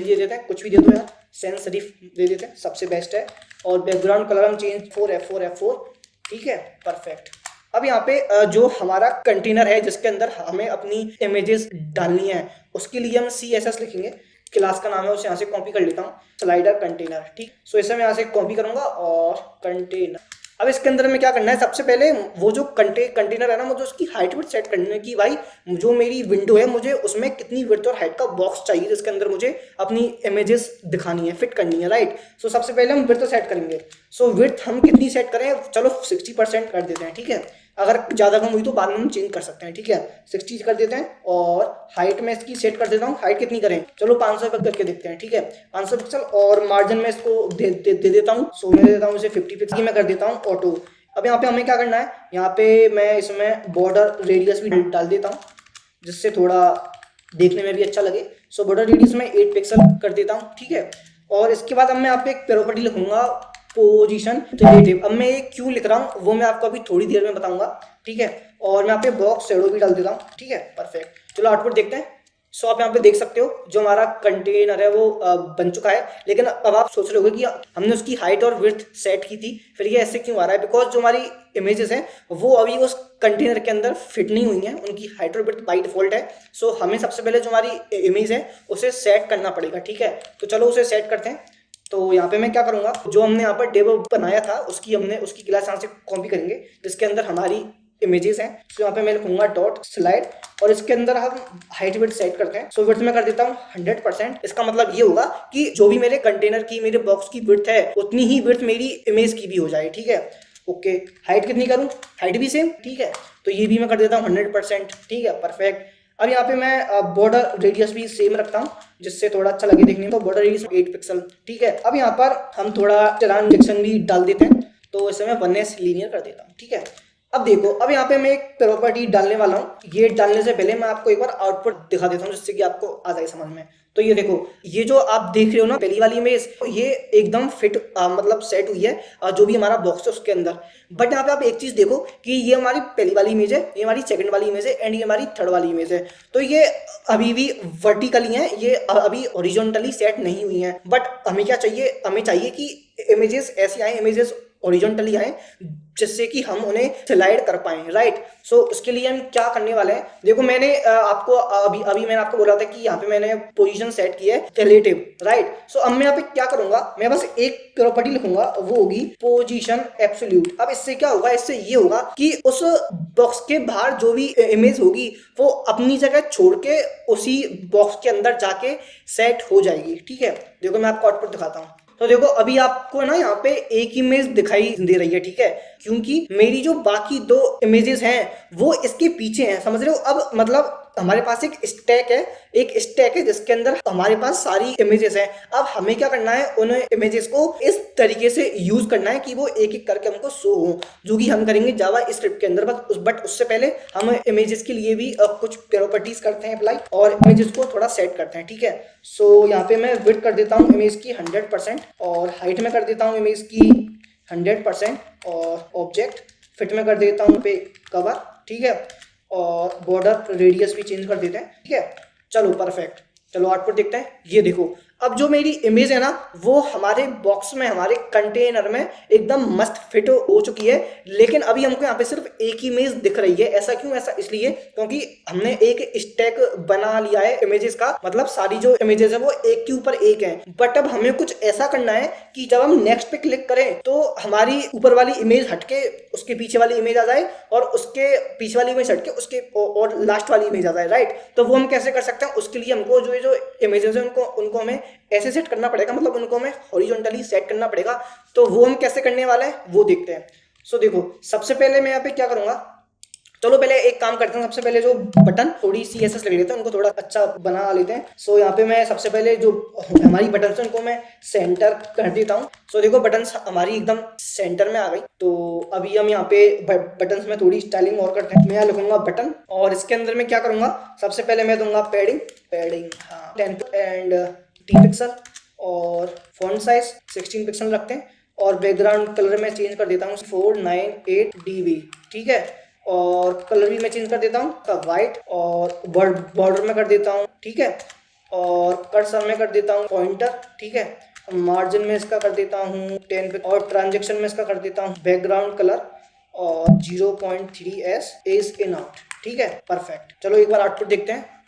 दे देते हैं, कुछ भी दे दो यार, सेंस सेरिफ दे देते हैं, सबसे बेस्ट है। और बैकग्राउंड कलर हम चेंज F4, ठीक है, परफेक्ट। अब यहाँ पे जो हमारा कंटेनर है जिसके अंदर हमें अपनी इमेजेस डालनी है, उसके लिए हम CSS लिखेंगे, क्लास का नाम है, उसे यहाँ से कॉपी कर लेता हूँ, स्लाइडर कंटेनर, ठीक। सो इसे मैं यहाँ से कॉपी करूंगा, और कंटेनर। अब इसके अंदर में क्या करना है, सबसे पहले वो जो कंटेनर है ना, मुझे उसकी हाइट विड्थ सेट करनी है कि भाई जो मेरी विंडो है मुझे उसमें कितनी विड्थ और हाइट का बॉक्स चाहिए जिसके अंदर मुझे अपनी इमेजेस दिखानी है, फिट करनी है, राइट। सो सबसे पहले हम विड्थ सेट करेंगे। सो विड्थ हम कितनी सेट करें, चलो 60% कर देते हैं, ठीक है। अगर ज़्यादा कम हुई तो बाद में हम चेंज कर सकते हैं, ठीक है। 60 कर देते हैं, और हाइट में इसकी सेट कर देता हूँ, हाइट कितनी करें, चलो 500 पिक्सल करके देखते हैं, ठीक है, 500 पिक्सल। और मार्जिन में इसको दे देता हूँ, सो मैं दे देता हूँ इसे 50 पिक्सल में कर देता हूँ ऑटो। अब यहाँ पे हमें क्या करना है, यहाँ पे मैं इसमें बॉर्डर रेडियस भी डाल देता हूँ जिससे थोड़ा देखने में भी अच्छा लगे। सो बॉर्डर रेडियस में 8 पिक्सल कर देता हूँ, ठीक है। और इसके बाद अब मैं यहाँ पे एक प्रॉपर्टी लिखूंगा पोजीशन रिलेटिव। अब मैं ये क्यों लिख रहा हूँ वो मैं आपको अभी थोड़ी देर में बताऊंगा, ठीक है। और मैं यहाँ पे बॉक्स शैडो भी डाल देता हूँ, ठीक है, परफेक्ट। चलो आउटपुट देखते हैं। सो आप यहाँ पे देख सकते हो जो हमारा कंटेनर है वो बन चुका है। लेकिन अब आप सोच रहे होगे कि हमने उसकी हाइट और विड्थ सेट की थी, फिर ये ऐसे क्यों आ रहा है? बिकॉज जो हमारी इमेजेस हैं वो अभी उस कंटेनर के अंदर फिट नहीं हुई हैं, उनकी हाइट और विड्थ बाई डिफॉल्ट है। सो हमें सबसे पहले जो हमारी इमेज है उसे सेट करना पड़ेगा, ठीक है। तो चलो उसे सेट करते हैं। तो यहाँ पे मैं क्या करूँगा, जो हमने यहाँ पर डेमो बनाया था उसकी क्लास यहाँ से कॉपी करेंगे जिसके अंदर हमारी इमेजेस हैं। तो यहाँ पे मैं लिखूंगा डॉट स्लाइड और इसके अंदर हम हाइट विड्थ सेट करते हैं। सो विड्थ में कर देता हूँ 100%। इसका मतलब ये होगा कि जो भी मेरे कंटेनर की, मेरे बॉक्स की विड्थ है उतनी ही विड्थ मेरी इमेज की भी हो जाए, ठीक है। ओके, हाइट कितनी करूँ? हाइट भी सेम, ठीक है। तो ये भी मैं कर देता हूँ 100%, ठीक है, परफेक्ट। अब यहाँ पे मैं बॉर्डर रेडियस भी सेम रखता हूँ जिससे थोड़ा अच्छा लगे देखने में। तो बॉर्डर रेडियस 8 पिक्सल, ठीक है। अब यहाँ पर हम थोड़ा ट्रांजेक्शन भी डाल देते हैं, तो इसे मैं 1s लीनियर कर देता हूँ, ठीक है। अब देखो, अब यहाँ पे मैं एक प्रॉपर्टी डालने वाला हूँ। ये डालने से पहले मैं आपको एक बार आउटपुट दिखा देता हूँ जिससे कि आपको आ जाए समझ में। तो ये देखो, ये जो आप देख रहे हो ना पहली वाली इमेज, ये एकदम फिट मतलब सेट हुई है जो भी हमारा बॉक्स है उसके अंदर। बट यहाँ पे आप एक चीज देखो कि ये हमारी पहली वाली इमेज है, ये हमारी सेकंड वाली इमेज है एंड ये हमारी थर्ड वाली इमेज है। तो ये अभी भी वर्टिकली है, ये अभी हॉरिजॉन्टली सेट नहीं हुई है। बट हमें क्या चाहिए? हमें चाहिए कि इमेजेस ऐसी आए, इमेजेस हॉरिजॉन्टली आए जिससे कि हम उन्हें स्लाइड कर पाएं, राइट। सो उसके लिए हम क्या करने वाले हैं, देखो मैंने आपको अभी मैंने आपको बोला था कि यहाँ पे मैंने पोजीशन सेट की है रिलेटिव, राइट। सो अब मैं यहाँ पे क्या करूंगा, मैं बस एक प्रॉपर्टी लिखूंगा, वो होगी पोजीशन एब्सोल्यूट। अब इससे क्या होगा? इससे ये होगा कि उस बॉक्स के बाहर जो भी इमेज होगी वो अपनी जगह छोड़ के उसी बॉक्स के अंदर जाके सेट हो जाएगी, ठीक है। देखो मैं आपको आउटपुट दिखाता हूँ। तो देखो अभी आपको ना यहाँ पे एक इमेज दिखाई दे रही है, ठीक है, क्योंकि मेरी जो बाकी दो इमेजेस हैं वो इसके पीछे हैं, समझ रहे हो। अब मतलब हमारे पास एक स्टैक है जिसके अंदर हमारे पास सारी इमेजेस हैं। अब हमें क्या करना है, उन इमेजेस को इस तरीके से यूज करना है कि वो एक एक करके हमको शो हो, जो कि हम करेंगे जावा स्क्रिप्ट के अंदर। बट उससे पहले हम इमेजेस के लिए भी कुछ प्रॉपर्टीज करते हैं अप्लाई और इमेजेस को थोड़ा सेट करते हैं, ठीक है। सो यहाँ पे मैं विड्थ कर देता हूँ इमेज की 100% और हाइट में कर देता हूँ इमेज की 100% और ऑब्जेक्ट फिट में कर देता हूँ पे कवर, ठीक है, और बॉर्डर रेडियस भी चेंज कर देते हैं, ठीक है। चलो परफेक्ट, चलो आउटपुट देखते हैं। ये देखो, अब जो मेरी इमेज है ना वो हमारे बॉक्स में, हमारे कंटेनर में एकदम मस्त फिट हो चुकी है। लेकिन अभी हमको यहाँ पे सिर्फ एक इमेज दिख रही है। ऐसा क्यों? ऐसा इसलिए क्योंकि हमने एक स्टैक बना लिया है इमेजेस का, मतलब सारी जो इमेजेस है वो एक के ऊपर एक है। बट अब हमें कुछ ऐसा करना है कि जब हम नेक्स्ट पे क्लिक करें तो हमारी ऊपर वाली इमेज हटके उसके पीछे वाली इमेज आ जाए और उसके पीछे वाली इमेज हटके उसके और लास्ट वाली इमेज आ जाए, राइट। तो वो हम कैसे कर सकते हैं? उसके लिए हमको जो इमेजेस है उनको हमें ऐसे सेट करना पड़ेगा, मतलब उनको हमें हॉरिजॉन्टली सेट करना पड़ेगा। तो वो हम कैसे करने वाले हैं वो देखते हैं। सो देखो, सबसे पहले मैं यहाँ पे क्या करूंगा, चलो पहले एक काम करते हैं। सबसे पहले जो बटन थोड़ी CSS लग लेते हैं, उनको थोड़ा अच्छा बना लेते हैं। सो यहाँ पे मैं सबसे पहले जो हमारी बटन है उनको मैं सेंटर कर देता हूँ। सो देखो बटन हमारी एकदम सेंटर में आ गई। तो अभी हम यहाँ पे बटन में थोड़ी स्टाइलिंग और करते हैं। मैं यहाँ लिखूंगा बटन और इसके अंदर मैं क्या करूंगा, सबसे पहले मैं दूंगा पैडिंग हाँ 10 एंड 3 पिक्सल और फॉन्ट साइज 16 पिक्सल रखते हैं और बैकग्राउंड कलर में चेंज कर देता हूँ 498 dB, ठीक है। और कलर भी मैं चेंज कर देता हूँ वाइट और बॉर्डर में कर देता हूँ, ठीक है। और कर्सर में कर देता हूँ पॉइंटर, ठीक है। मार्जिन में इसका कर देता हूँ 10 और ट्रांजेक्शन में इसका कर देता हूँ बैकग्राउंड कलर और 0.3s इज इन आउट, ठीक है, परफेक्ट। चलो एक बार आउटपुट देखते हैं।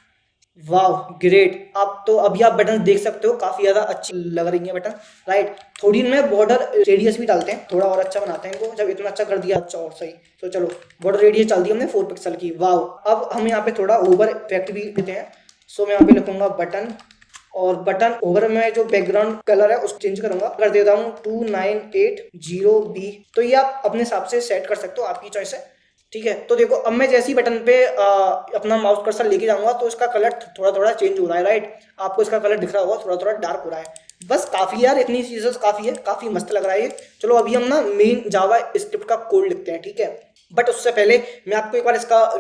वाह ग्रेट। अब तो अभी आप बटन देख सकते हो, काफी ज्यादा अच्छी लग रही है बटन, राइट। थोड़ी इनमें बॉर्डर रेडियस भी डालते हैं, थोड़ा और अच्छा बनाते हैं इनको। जब इतना अच्छा कर दिया अच्छा और सही। तो चलो बॉर्डर रेडियस डाल दी हमने 4 पिक्सल की। वाह, अब हम यहाँ पे थोड़ा ओवर इफेक्ट भी देते हैं। सो मैं यहाँ पे लिखूंगा बटन और बटन ओवर में जो बैकग्राउंड कलर है उसको चेंज करूंगा, कर देता हूँ 2980B। तो ये आप अपने हिसाब से सेट कर सकते हो, आपकी चॉइस है, ठीक है। तो देखो अब मैं जैसे ही बटन पे अपना माउस कर्सर लेके जाऊंगा तो इसका कलर थोड़ा थोड़ा चेंज हो रहा है, राइट। आपको इसका कलर दिख रहा होगा, थोड़ा थोड़ा डार्क हो रहा है। बस काफी यार, इतनी चीजें काफी है, काफी मस्त लग रहा है ये। चलो अभी हम ना मेन जावा स्क्रिप्ट का कोड लिखते हैं, ठीक है। बट उससे पहले मैं आपको एक बार इसका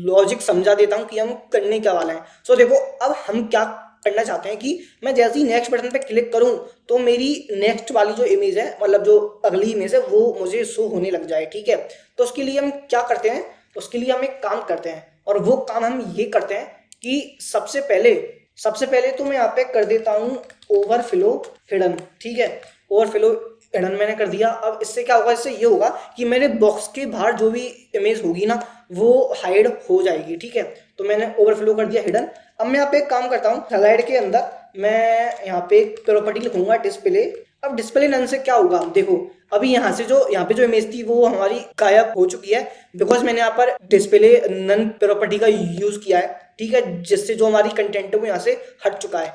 लॉजिक समझा देता हूँ कि हम करने क्या वाले हैं। सो देखो अब हम क्या करना चाहते हैं कि मैं जैसे ही नेक्स्ट बटन पे क्लिक करूं तो मेरी नेक्स्ट वाली जो इमेज है, मतलब जो अगली इमेज है, वो मुझे शो होने लग जाए, ठीक है। तो उसके लिए हम क्या करते हैं, उसके लिए हम एक काम करते हैं। और वो काम हम ये करते हैं कि सबसे पहले तो मैं यहाँ पे कर देता हूँ ओवरफ्लो हिडन, ठीक है। ओवरफ्लो हिडन मैंने कर दिया। अब इससे क्या होगा, इससे ये होगा कि मेरे बॉक्स के बाहर जो भी इमेज होगी ना वो हाइड हो जाएगी, ठीक है। तो मैंने ओवरफ्लो कर दिया हिडन। अब मैं यहाँ पे एक काम करता हूँ, स्लाइड के अंदर मैं यहाँ पे एक प्रॉपर्टी लिखूंगा डिस्प्ले। अब डिस्प्ले नन से क्या होगा, देखो अभी यहाँ पे जो इमेज थी वो हमारी गायब हो चुकी है, बिकॉज मैंने यहाँ पर डिस्प्ले नन प्रॉपर्टी का यूज किया है, ठीक है, जिससे जो हमारी कंटेंट है वो यहाँ से हट चुका है।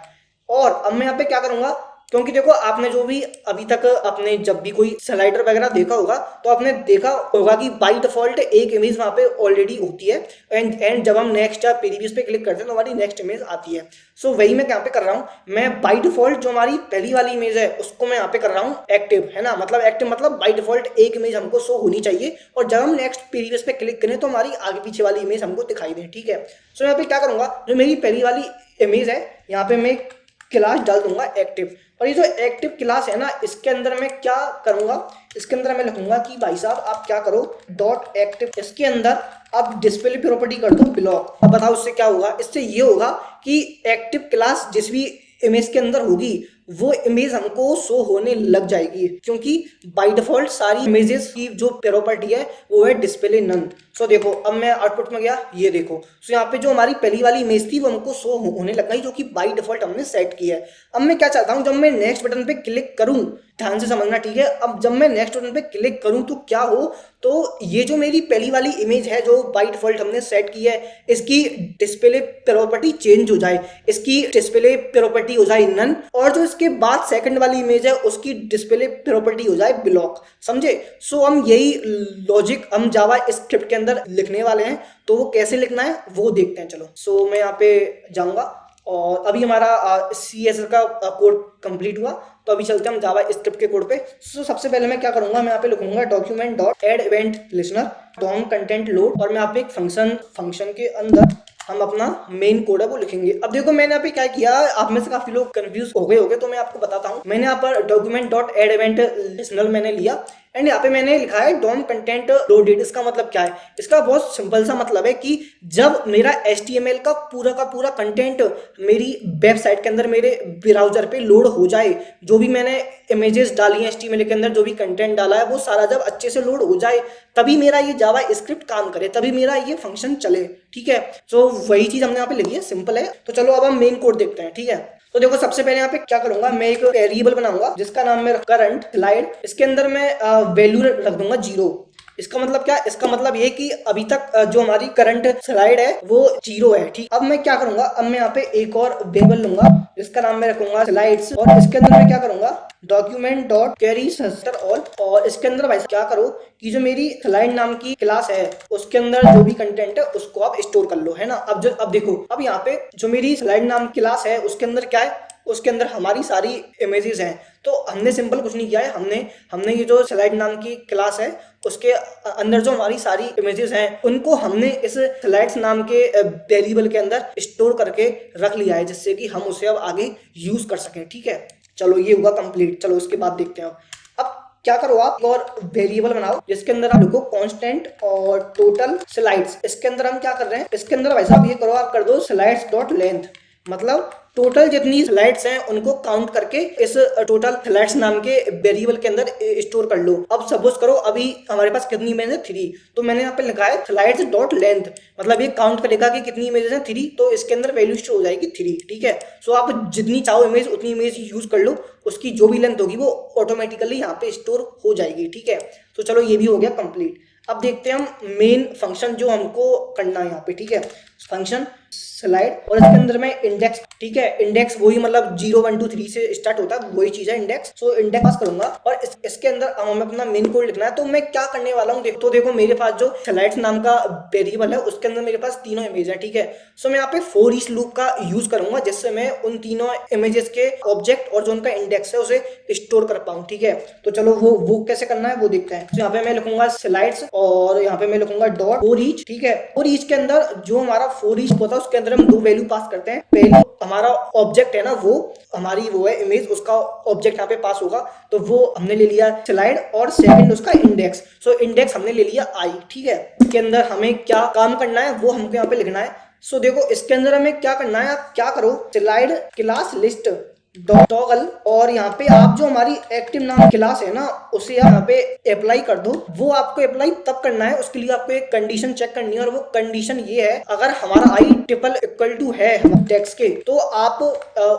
और अब मैं यहाँ पे क्या करूंगा, क्योंकि देखो आपने जो भी अभी तक आपने जब भी कोई स्लाइडर वगैरह देखा होगा तो आपने देखा होगा कि बाय डिफॉल्ट एक इमेज वहां पे ऑलरेडी होती है, एंड जब हम नेक्स्ट या प्रीवियस पे क्लिक करते हैं तो हमारी नेक्स्ट इमेज आती है। सो वही मैं यहाँ पे कर रहा हूँ, मैं बाय डिफॉल्ट जो हमारी पहली वाली इमेज है उसको मैं यहाँ पे कर रहा हूँ एक्टिव, है ना। मतलब एक्टिव मतलब बाय डिफॉल्ट एक इमेज हमको शो होनी चाहिए, और जब हम नेक्स्ट प्रीवियस पे क्लिक करें तो हमारी आगे पीछे वाली इमेज हमको दिखाई दे, ठीक है। सो यहाँ पे क्या करूंगा, जो मेरी पहली वाली इमेज है यहाँ पे मैं क्लास डाल दूंगा एक्टिव। और ये जो एक्टिव क्लास है ना, इसके अंदर मैं क्या करूंगा, इसके अंदर मैं लिखूंगा कि भाई साहब आप क्या करो, डॉट एक्टिव, इसके अंदर आप डिस्प्ले प्रॉपर्टी कर दो ब्लॉक। अब बताओ इससे क्या होगा, इससे ये होगा कि एक्टिव क्लास जिस भी इमेज के अंदर होगी वो इमेज हमको शो होने लग जाएगी, क्योंकि बाय डिफॉल्ट सारी इमेजेस की जो प्रॉपर्टी है वो है डिस्प्ले नन। सो देखो अब मैं आउटपुट में गया, ये देखो। सो यहाँ पे जो हमारी पहली वाली इमेज थी वो हमको शो होने लग गई, जो कि बाय डिफॉल्ट हमने सेट की है। अब मैं क्या चाहता हूँ, जब मैं नेक्स्ट बटन पे क्लिक करूँ, ध्यान से समझना, ठीक है। अब जब मैं नेक्स्ट बटन पे क्लिक करूँ तो क्या हो, तो ये जो मेरी पहली वाली इमेज है जो बाय डिफॉल्ट हमने सेट की है, इसकी डिस्प्ले प्रॉपर्टी चेंज हो जाए, इसकी डिस्प्ले प्रॉपर्टी हो जाए नन, और जो इसके बाद सेकंड वाली इमेज है उसकी डिस्प्ले प्रॉपर्टी हो जाए ब्लॉक, समझे। सो हम यही लॉजिक हम जावा स्क्रिप्ट के अंदर लिखने वाले हैं, तो वो कैसे लिखना है वो देखते हैं। चलो सो मैं यहाँ पे जाऊंगा, और अभी हमारा CSS का कोड कंप्लीट हुआ, तो अभी चलते हैं हम जावा स्क्रिप्ट के कोड पे। सो सबसे पहले मैं क्या करूंगा, मैं यहाँ पे लिखूंगा document dot add event listener DOM content load, और मैं यहाँ पे एक फंक्शन के अंदर हम अपना मेन कोड है वो लिखेंगे। अब देखो मैंने यहाँ पे क्या किया, आप में से काफी लोग कंफ्यूज हो गए होंगे, तो मैं आपको बताता हूँ। मैंने यहाँ पर document dot add event listener मैंने लिया, एंड यहाँ पे मैंने लिखा है डॉम कंटेंट लोडेड। इसका मतलब क्या है, इसका बहुत सिंपल सा मतलब है कि जब मेरा HTML का पूरा कंटेंट मेरी वेबसाइट के अंदर मेरे ब्राउजर पे लोड हो जाए, जो भी मैंने इमेजेस डाली हैं HTML के अंदर, जो भी कंटेंट डाला है वो सारा जब अच्छे से लोड हो जाए, तभी मेरा ये जावा स्क्रिप्ट काम करे, तभी मेरा ये फंक्शन चले, ठीक है। तो वही चीज हमने यहाँ पे लिखी है, सिंपल है। तो चलो अब हम मेन कोड देखते हैं, ठीक है। तो देखो सबसे पहले यहाँ पे क्या करूंगा, मैं एक वेरिएबल बनाऊंगा जिसका नाम है करंट स्लाइड। इसके अंदर मैं वैल्यू रख दूंगा 0। इसका मतलब क्या, इसका मतलब ये कि अभी तक जो हमारी करंट स्लाइड है वो 0 है, ठीक। अब मैं क्या करूंगा, अब मैं यहाँ पे एक और वेरिएबल लूंगा जिसका नाम मैं रखूंगा स्लाइड्स, और इसके अंदर मैं क्या करूंगा डॉक्यूमेंट डॉट कैरी सस्टर ऑल, और इसके अंदर भाई क्या करो कि जो मेरी स्लाइड नाम की क्लास है उसके अंदर जो भी कंटेंट है उसको आप स्टोर कर लो, है ना। अब देखो, अब यहाँ पे जो मेरी स्लाइड नाम क्लास है उसके अंदर क्या है, उसके अंदर हमारी सारी इमेजेस हैं। तो हमने सिंपल कुछ नहीं किया है, हमने ये जो स्लाइड नाम की क्लास है उसके अंदर जो हमारी सारी इमेजेस हैं उनको हमने इस स्लाइड्स नाम के वेरिएबल के अंदर स्टोर करके रख लिया है, जिससे कि हम उसे अब आगे यूज कर सकें, ठीक है। चलो ये हुआ कंप्लीट। चलो इसके बाद देखते हैं अब क्या करो, आप और वेरिएबल बनाओ जिसके अंदर आप लिखो कांस्टेंट और टोटल स्लाइड्स। इसके अंदर हम क्या कर रहे हैं, इसके अंदर भाई साहब ये करो, आप कर दो स्लाइड्स डॉट लेंथ, मतलब टोटल जितनी स्लाइड्स हैं उनको काउंट करके इस टोटल स्लाइड्स नाम के वेरिएबल के अंदर स्टोर कर लो। अब सपोज करो अभी हमारे पास कितनी इमेज है 3, तो मैंने यहाँ पे लिखा है स्लाइड्स डॉट लेंथ, मतलब ये काउंट करेगा कि कितनी इमेजेस हैं 3, तो इसके अंदर वैल्यू स्टोर हो जाएगी 3, ठीक है। सो आप जितनी चाहो इमेज उतनी इमेज यूज कर लो, उसकी जो भी लेंथ होगी वो ऑटोमेटिकली यहाँ पे स्टोर हो जाएगी, ठीक है। तो चलो ये भी हो गया कंप्लीट। अब देखते हैं हम मेन फंक्शन जो हमको करना है यहाँ पे, ठीक है। फंक्शन स्लाइड, और इसके अंदर में इंडेक्स, ठीक है। इंडेक्स वही मतलब 0 1 2 3 से स्टार्ट होता है, वही चीज है इंडेक्स। सो इंडेक्स पास करूंगा, और इसके अंदर हमें अपना मेन कोड लिखना है। तो मैं क्या करने वाला हूँ, तो देखो मेरे पास जो स्लाइड्स नाम का वेरिएबल है उसके अंदर मेरे पास तीनों इमेज है, ठीक है। सो मैं यहाँ पे फॉर ईच लूप का यूज करूंगा, जिससे मैं उन तीनों इमेजेस के ऑब्जेक्ट और जो उनका इंडेक्स है उसे स्टोर कर पाऊँ, ठीक है। तो चलो वो कैसे करना है वो देखते हैं। तो यहाँ पे मैं लिखूंगा स्लाइड्स, और यहाँ पे मैं लिखूंगा डॉट फॉर ईच, ठीक है। फॉर ईच के अंदर जो हमारा फॉर ईच होता है उसके अंदर हम दो वैल्यू पास करते हैं। पहली हमारा ऑब्जेक्ट है ना वो हमारी वो है इमेज, उसका ऑब्जेक्ट यहाँ पे पास होगा तो वो हमने ले लिया स्लाइड, और सेकंड उसका इंडेक्स। सो इंडेक्स हमने ले लिया आई। ठीक है, इसके अंदर हमें क्या काम करना है वो हमको यहाँ पे लिखना है। सो देखो इसके अंदर हमें क्या करना है, आप क्या करो स्लाइड क्लास लिस्ट टॉगल, और यहाँ पे आप जो हमारी एक्टिव नाम क्लास है ना उसे आप यहाँ पे अप्लाई कर दो। वो आपको अप्लाई तब करना है, उसके लिए आपको एक कंडीशन चेक करनी है, और वो कंडीशन ये है अगर हमारा आई ट्रिपल इक्वल टू है टेक्स्ट के तो आप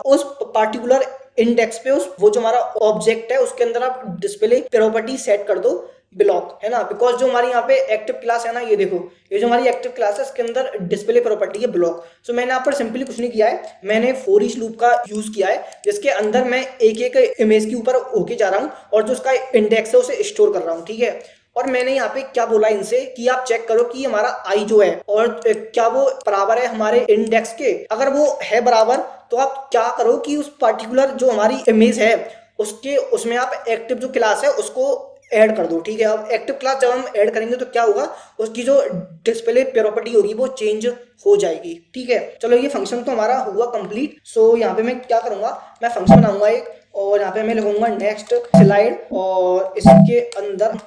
उस पार्टिकुलर इंडेक्स पे उस वो जो हमारा ऑब्जेक्ट है उसके अंदर आप डिस्प्ले प्रॉपर्टी सेट कर दो ब्लॉक, है ना। बिकॉज जो हमारी यहाँ पे एक्टिव क्लास है ना, ये देखो ये जो हमारी एक्टिव क्लास है इसके अंदर डिस्प्ले प्रॉपर्टी है ब्लॉक। सो मैंने यहाँ पर सिंपली कुछ नहीं किया है, मैंने फॉर ईच लूप का यूज किया है जिसके अंदर मैं एक एक इमेज के ऊपर होके जा रहा हूँ और जो उसका इंडेक्स है उसे स्टोर कर रहा हूँ। ठीक है, और मैंने यहाँ पे क्या बोला इनसे कि आप चेक करो कि हमारा आई जो है और क्या वो बराबर है हमारे इंडेक्स के। अगर वो है बराबर तो आप क्या करो कि उस पर्टिकुलर जो हमारी इमेज है उसके उसमें आप एक्टिव जो क्लास है उसको ऐड कर दो। ठीक है, अब एक्टिव क्लास जब हम ऐड करेंगे तो क्या होगा, उसकी जो डिस्प्ले प्रॉपर्टी होगी वो चेंज हो जाएगी। ठीक है, चलो ये फंक्शन तो हमारा हुआ कंप्लीट। सो यहाँ पे मैं क्या करूंगा, मैं फंक्शन बनाऊंगा एक, और यहाँ पे मैं लिखूंगा नेक्स्ट स्लाइड, और इसके अंदर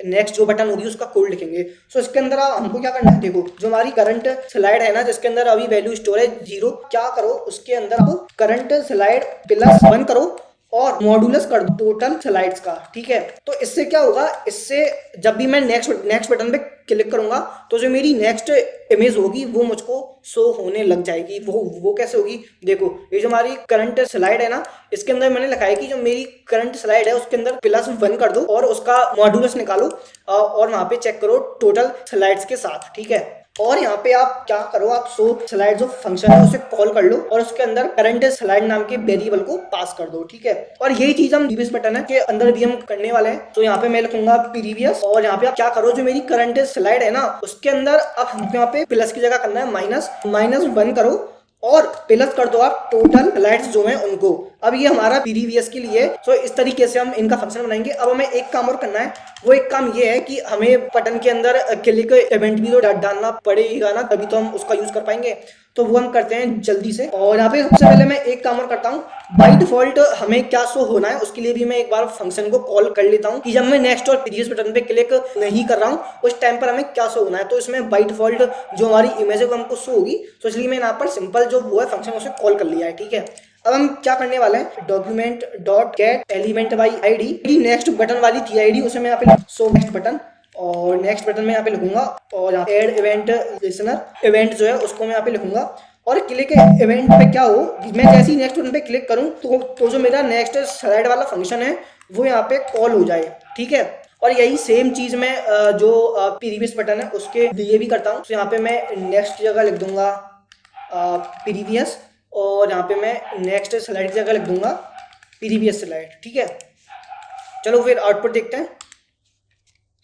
नेक्स्ट जो बटन होगी उसका कोड लिखेंगे। सो इसके अंदर हमको क्या करना है, देखो जो हमारी करंट स्लाइड है ना जिसके अंदर अभी वैल्यू स्टोर है 0, क्या करो उसके अंदर आप करंट स्लाइड +1 करो और मॉडुलस कर दो टोटल स्लाइड्स का। ठीक है, तो इससे क्या होगा, इससे जब भी मैं नेक्स्ट बटन पे क्लिक करूंगा तो जो मेरी नेक्स्ट इमेज होगी वो मुझको शो होने लग जाएगी। वो कैसे होगी, देखो ये जो हमारी करंट स्लाइड है ना इसके अंदर मैंने लिखा है कि जो मेरी करंट स्लाइड है उसके अंदर +1 कर दो और उसका मॉडुलस निकालो और वहां पे चेक करो टोटल स्लाइड्स के साथ। ठीक है, और यहाँ पे आप क्या करो, आप शो स्लाइड जो फंक्शन है उसे कॉल कर लो और उसके अंदर करंट स्लाइड नाम के वेरिएबल को पास कर दो। ठीक है, और यही चीज हम प्रीवियस बटन है के अंदर भी हम करने वाले हैं। तो यहाँ पे मैं लिखूंगा प्रीवियस, और यहाँ पे आप क्या करो जो मेरी करंट स्लाइड है ना उसके अंदर अब हमको यहाँ पे प्लस की जगह करना है -1 करो और प्लस कर दो आप टोटल स्लाइड्स जो हैं उनको। अब ये हमारा प्रीवियस के लिए, तो इस तरीके से हम इनका फंक्शन बनाएंगे। अब हमें एक काम और करना है, वो एक काम ये है कि हमें बटन के अंदर क्लिक इवेंट भी तो डालना पड़ेगा ना, तभी तो हम उसका यूज कर पाएंगे। तो वो हम करते हैं जल्दी से, और यहाँ पे सबसे पहले मैं एक काम और करता हूँ। बाय डिफॉल्ट हमें क्या शो होना है उसके लिए भी मैं एक बार फंक्शन को कॉल कर लेता हूँ कि जब मैं नेक्स्ट और प्रीवियस बटन पे क्लिक नहीं कर रहा हूँ उस टाइम पर हमें क्या शो होना है। तो इसमें बाय डिफॉल्ट जो हमारी इमेज है वो हमको शो होगी, तो इसलिए मैंने यहाँ पर सिंपल जो वो है फंक्शन उसे कॉल कर लिया है। ठीक है, अब हम क्या करने वाले हैं, document dot gate element by ID, next button वाली थी आईडी, उसे मैं यहाँ पे सो नेक्स्ट बटन, और नेक्स्ट बटन में यहाँ पे लिखूंगा, और यहाँ एड इवेंट लिसनर इवेंट जो है उसको मैं यहाँ पे लिखूंगा। और क्लिक इवेंट पे क्या हो, मैं जैसे ही नेक्स्ट बटन पे क्लिक करूँ तो जो मेरा नेक्स्ट स्लाइड वाला फंक्शन है वो यहाँ पे कॉल हो जाए। ठीक है, और यही सेम चीज मैं जो प्रीवियस बटन है उसके लिए भी करता हूँ। तो यहाँ पे मैं नेक्स्ट जगह लिख दूंगा प्रीवियस, और यहाँ पे मैं नेक्स्ट स्लाइड की जगह लिख दूंगा प्रीवियस स्लाइड। ठीक है, चलो फिर आउटपुट देखते हैं।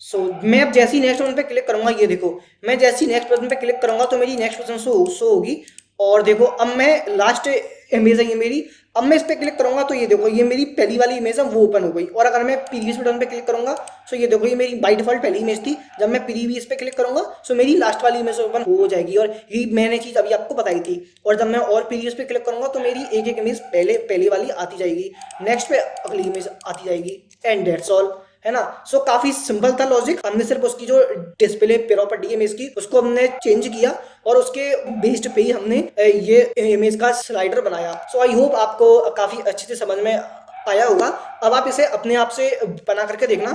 सो मैं अब जैसे ही नेक्स्ट बटन पे क्लिक करूंगा, ये देखो मैं जैसे ही नेक्स्ट बटन पे क्लिक करूंगा तो मेरी नेक्स्ट बटन शो होगी। और देखो अब मैं लास्ट इमेज है ये मेरी, अब मैं इस पे क्लिक करूंगा तो ये देखो ये मेरी पहली वाली इमेज है वो ओपन हो गई। और अगर मैं प्रीवियस बटन पे क्लिक करूंगा तो ये देखो ये मेरी बाय डिफॉल्ट पहली इमेज थी, जब मैं प्रीवियस पे क्लिक करूंगा तो मेरी लास्ट वाली इमेज ओपन हो जाएगी। और ये मैंने चीज अभी आपको बताई थी। और जब मैं और प्रीवियस पे क्लिक करूंगा तो मेरी एक एक इमेज पहले वाली आती जाएगी, नेक्स्ट पे अगली इमेज आती जाएगी, एंड दैट्स ऑल, है ना। सो काफी सिंपल था लॉजिक, हमने सिर्फ उसकी जो डिस्प्ले प्रॉपर्टी है इमेज की उसको हमने चेंज किया और उसके बेस्ड पे ही हमने ये इमेज का स्लाइडर बनाया। सो आई होप आपको काफी अच्छे से समझ में आया होगा। अब आप इसे अपने आप से बना करके देखना।